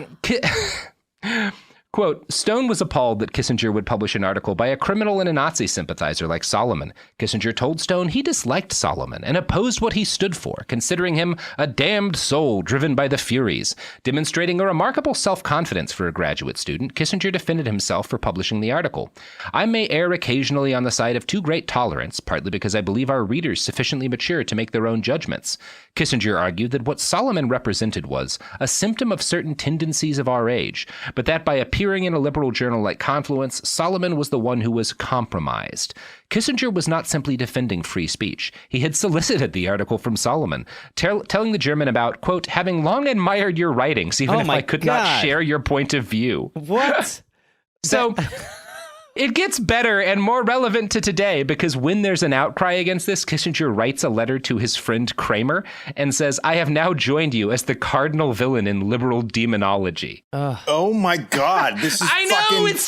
quote, Stone was appalled that Kissinger would publish an article by a criminal and a Nazi sympathizer like Solomon. Kissinger told Stone he disliked Solomon and opposed what he stood for, considering him a damned soul driven by the Furies. Demonstrating a remarkable self-confidence for a graduate student, Kissinger defended himself for publishing the article. I may err occasionally on the side of too great tolerance, partly because I believe our readers sufficiently mature to make their own judgments. Kissinger argued that what Solomon represented was a symptom of certain tendencies of our age, but that by appearing in a liberal journal like Confluence, Solomon was the one who was compromised. Kissinger was not simply defending free speech. He had solicited the article from Solomon, telling the German about, quote, having long admired your writings, even if I could not share your point of view. What? So... It gets better and more relevant to today because when there's an outcry against this, Kissinger writes a letter to his friend Kramer and says, I have now joined you as the cardinal villain in liberal demonology. Oh, my God. This is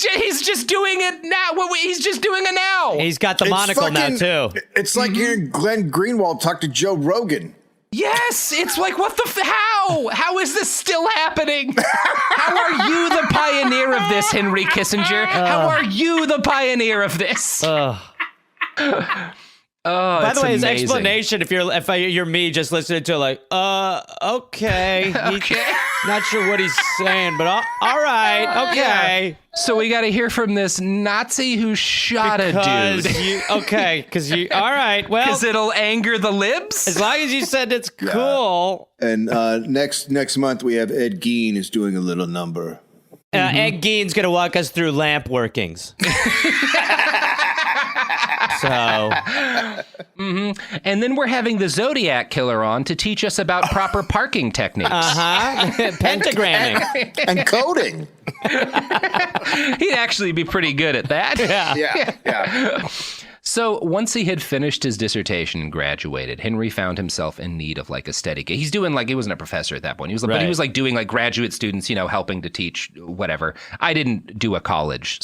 He's just doing it now. He's just doing it now. He's got the monocle now, too. It's like hearing Glenn Greenwald talk to Joe Rogan. Yes, it's like, what the, how is this still happening? How are you the pioneer of this, Henry Kissinger? How are you the pioneer of this? By the way, his amazing. explanation, if you're me just listening to it, like, okay. Okay. Not sure what he's saying, but all right, okay. Yeah. So we got to hear from this Nazi who shot a dude. All right, well. Because it'll anger the libs? As long as you said it's cool. And next month we have Ed Gein is doing a little number. Ed Gein's going to walk us through lamp workings. So, and then we're having the Zodiac Killer on to teach us about proper parking techniques. Pentagramming and coding. He'd actually be pretty good at that. Yeah. So once he had finished his dissertation and graduated, Henry found himself in need of like a steady gig. He's doing he wasn't a professor at that point. But he was like doing like graduate students, helping to teach whatever. I didn't do a college,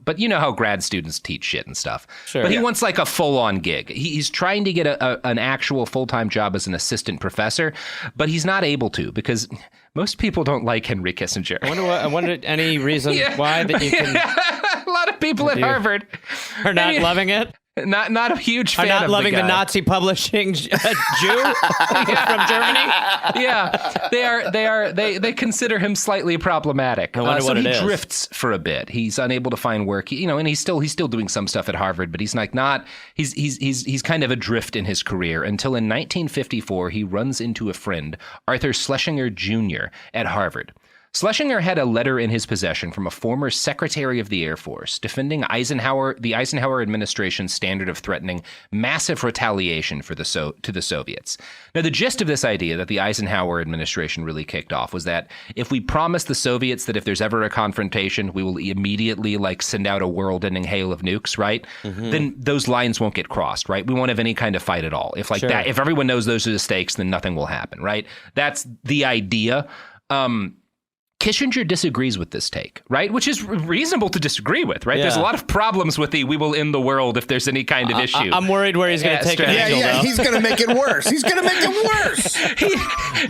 but you know how grad students teach shit and stuff. Sure, but he wants like a full-on gig. He's trying to get an actual full-time job as an assistant professor, but he's not able to because most people don't like Henry Kissinger. I wonder any reason why that you can. A lot of people at Harvard are not loving it. Not a huge fan. Are not of loving the Nazi publishing Jew from Germany. Yeah, they consider him slightly problematic. I wonder what it is. He drifts for a bit. He's unable to find work. And he's still doing some stuff at Harvard, but he's he's kind of adrift in his career until in 1954 he runs into a friend, Arthur Schlesinger Jr. at Harvard. Schlesinger had a letter in his possession from a former Secretary of the Air Force defending the Eisenhower administration's standard of threatening massive retaliation to the Soviets. Now, the gist of this idea that the Eisenhower administration really kicked off was that if we promise the Soviets that if there's ever a confrontation, we will immediately send out a world-ending hail of nukes, right? Mm-hmm. Then those lines won't get crossed, right? We won't have any kind of fight at all. If if everyone knows those are the stakes, then nothing will happen, right? That's the idea. Kissinger disagrees with this take, right? Which is reasonable to disagree with, right? Yeah. There's a lot of problems with we will end the world if there's any kind of issue. I'm worried where he's going to take it. Yeah, he's going to make it worse. He's going to make it worse.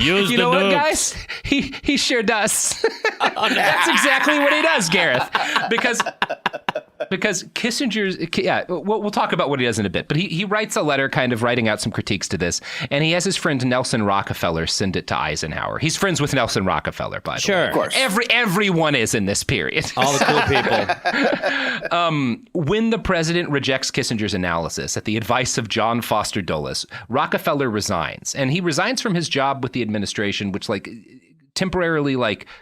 You know what, guys? He sure does. That's exactly what he does, Gareth. Because Kissinger's, we'll talk about what he does in a bit, but he writes a letter kind of writing out some critiques to this, and he has his friend Nelson Rockefeller send it to Eisenhower. He's friends with Nelson Rockefeller, by the way. Of course. Everyone is in this period. All the cool people. When the president rejects Kissinger's analysis at the advice of John Foster Dulles, Rockefeller resigns, and he resigns from his job with the administration, which temporarily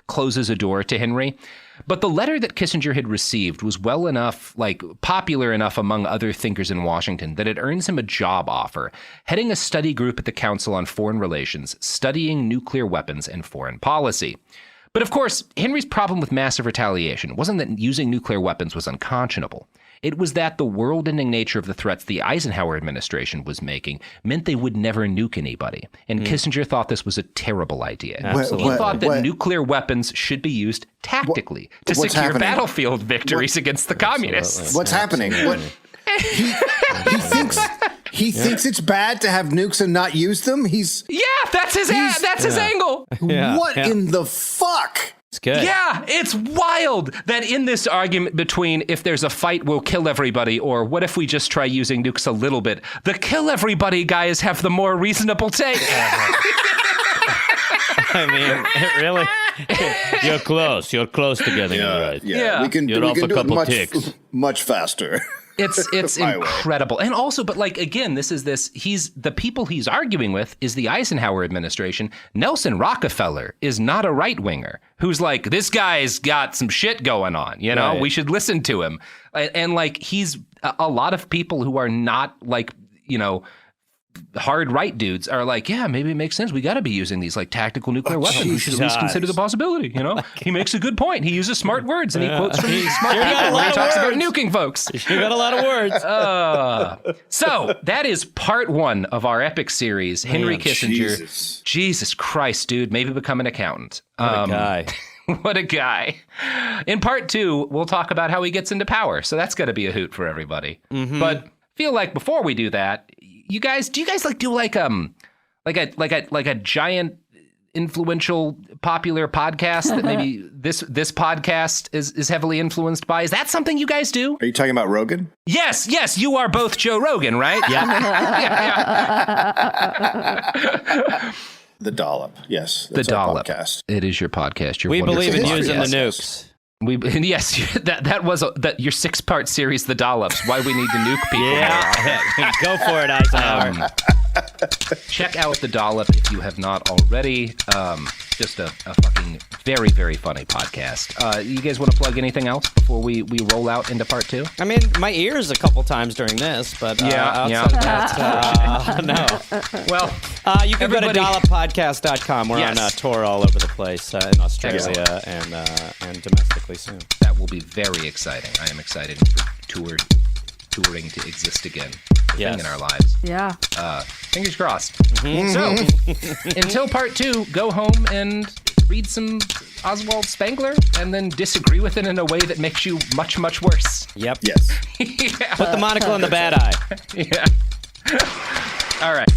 closes a door to Henry. But the letter that Kissinger had received was well enough, popular enough among other thinkers in Washington that it earns him a job offer, heading a study group at the Council on Foreign Relations, studying nuclear weapons and foreign policy. But of course, Henry's problem with massive retaliation wasn't that using nuclear weapons was unconscionable. It was that the world-ending nature of the threats the Eisenhower administration was making meant they would never nuke anybody. And Kissinger thought this was a terrible idea. Absolutely. He thought that nuclear weapons should be used tactically to secure battlefield victories against the communists. What's happening? He thinks it's bad to have nukes and not use them? That's his angle. What in the fuck? It's good. Yeah, it's wild that in this argument between if there's a fight, we'll kill everybody, or what if we just try using nukes a little bit, the kill everybody guys have the more reasonable take. I mean, it really. You're close to getting it right. Yeah. We can do it much faster. It's incredible. And also, but again, the people he's arguing with is the Eisenhower administration. Nelson Rockefeller is not a right winger who's this guy's got some shit going on, Right. we should listen to him. And he's a lot of people who are not hard right dudes are maybe it makes sense. We got to be using these tactical nuclear weapons. We should at least consider the possibility. He makes a good point. He uses smart words and he quotes from smart people when he talks about nuking folks. You got a lot of words. So that is part one of our epic series, Henry Kissinger. Jesus Christ, dude, maybe become an accountant. What a guy. What a guy. In part two, we'll talk about how he gets into power. So that's got to be a hoot for everybody. Mm-hmm. But feel before we do that, do you guys do a giant influential popular podcast that maybe this podcast is heavily influenced by? Is that something you guys do? Are you talking about Rogan? Yes, you are both Joe Rogan, right? Yeah. The Dollop, yes. The Dollop podcast. It is your podcast. We believe in using the yes. nukes. Yes, that was your 6-part series, The Dollops. Why we need to nuke people. Yeah, go for it, Eisenhower. Check out The Dollop if you have not already. Just a fucking very, very funny podcast. You guys want to plug anything else before we roll out into part two? I mean, my ears a couple times during this, but outside of that, no. Well, you can go to dolloppodcast.com. We're on tour all over the place in Australia and domestically soon. That will be very exciting. I am excited for touring to exist again. Thing in our lives. Yeah. Fingers crossed. Mm-hmm. So, until part two, go home and read some Oswald Spengler and then disagree with it in a way that makes you much, much worse. Yep. Yes. Put the monocle in the bad eye. Yeah. All right.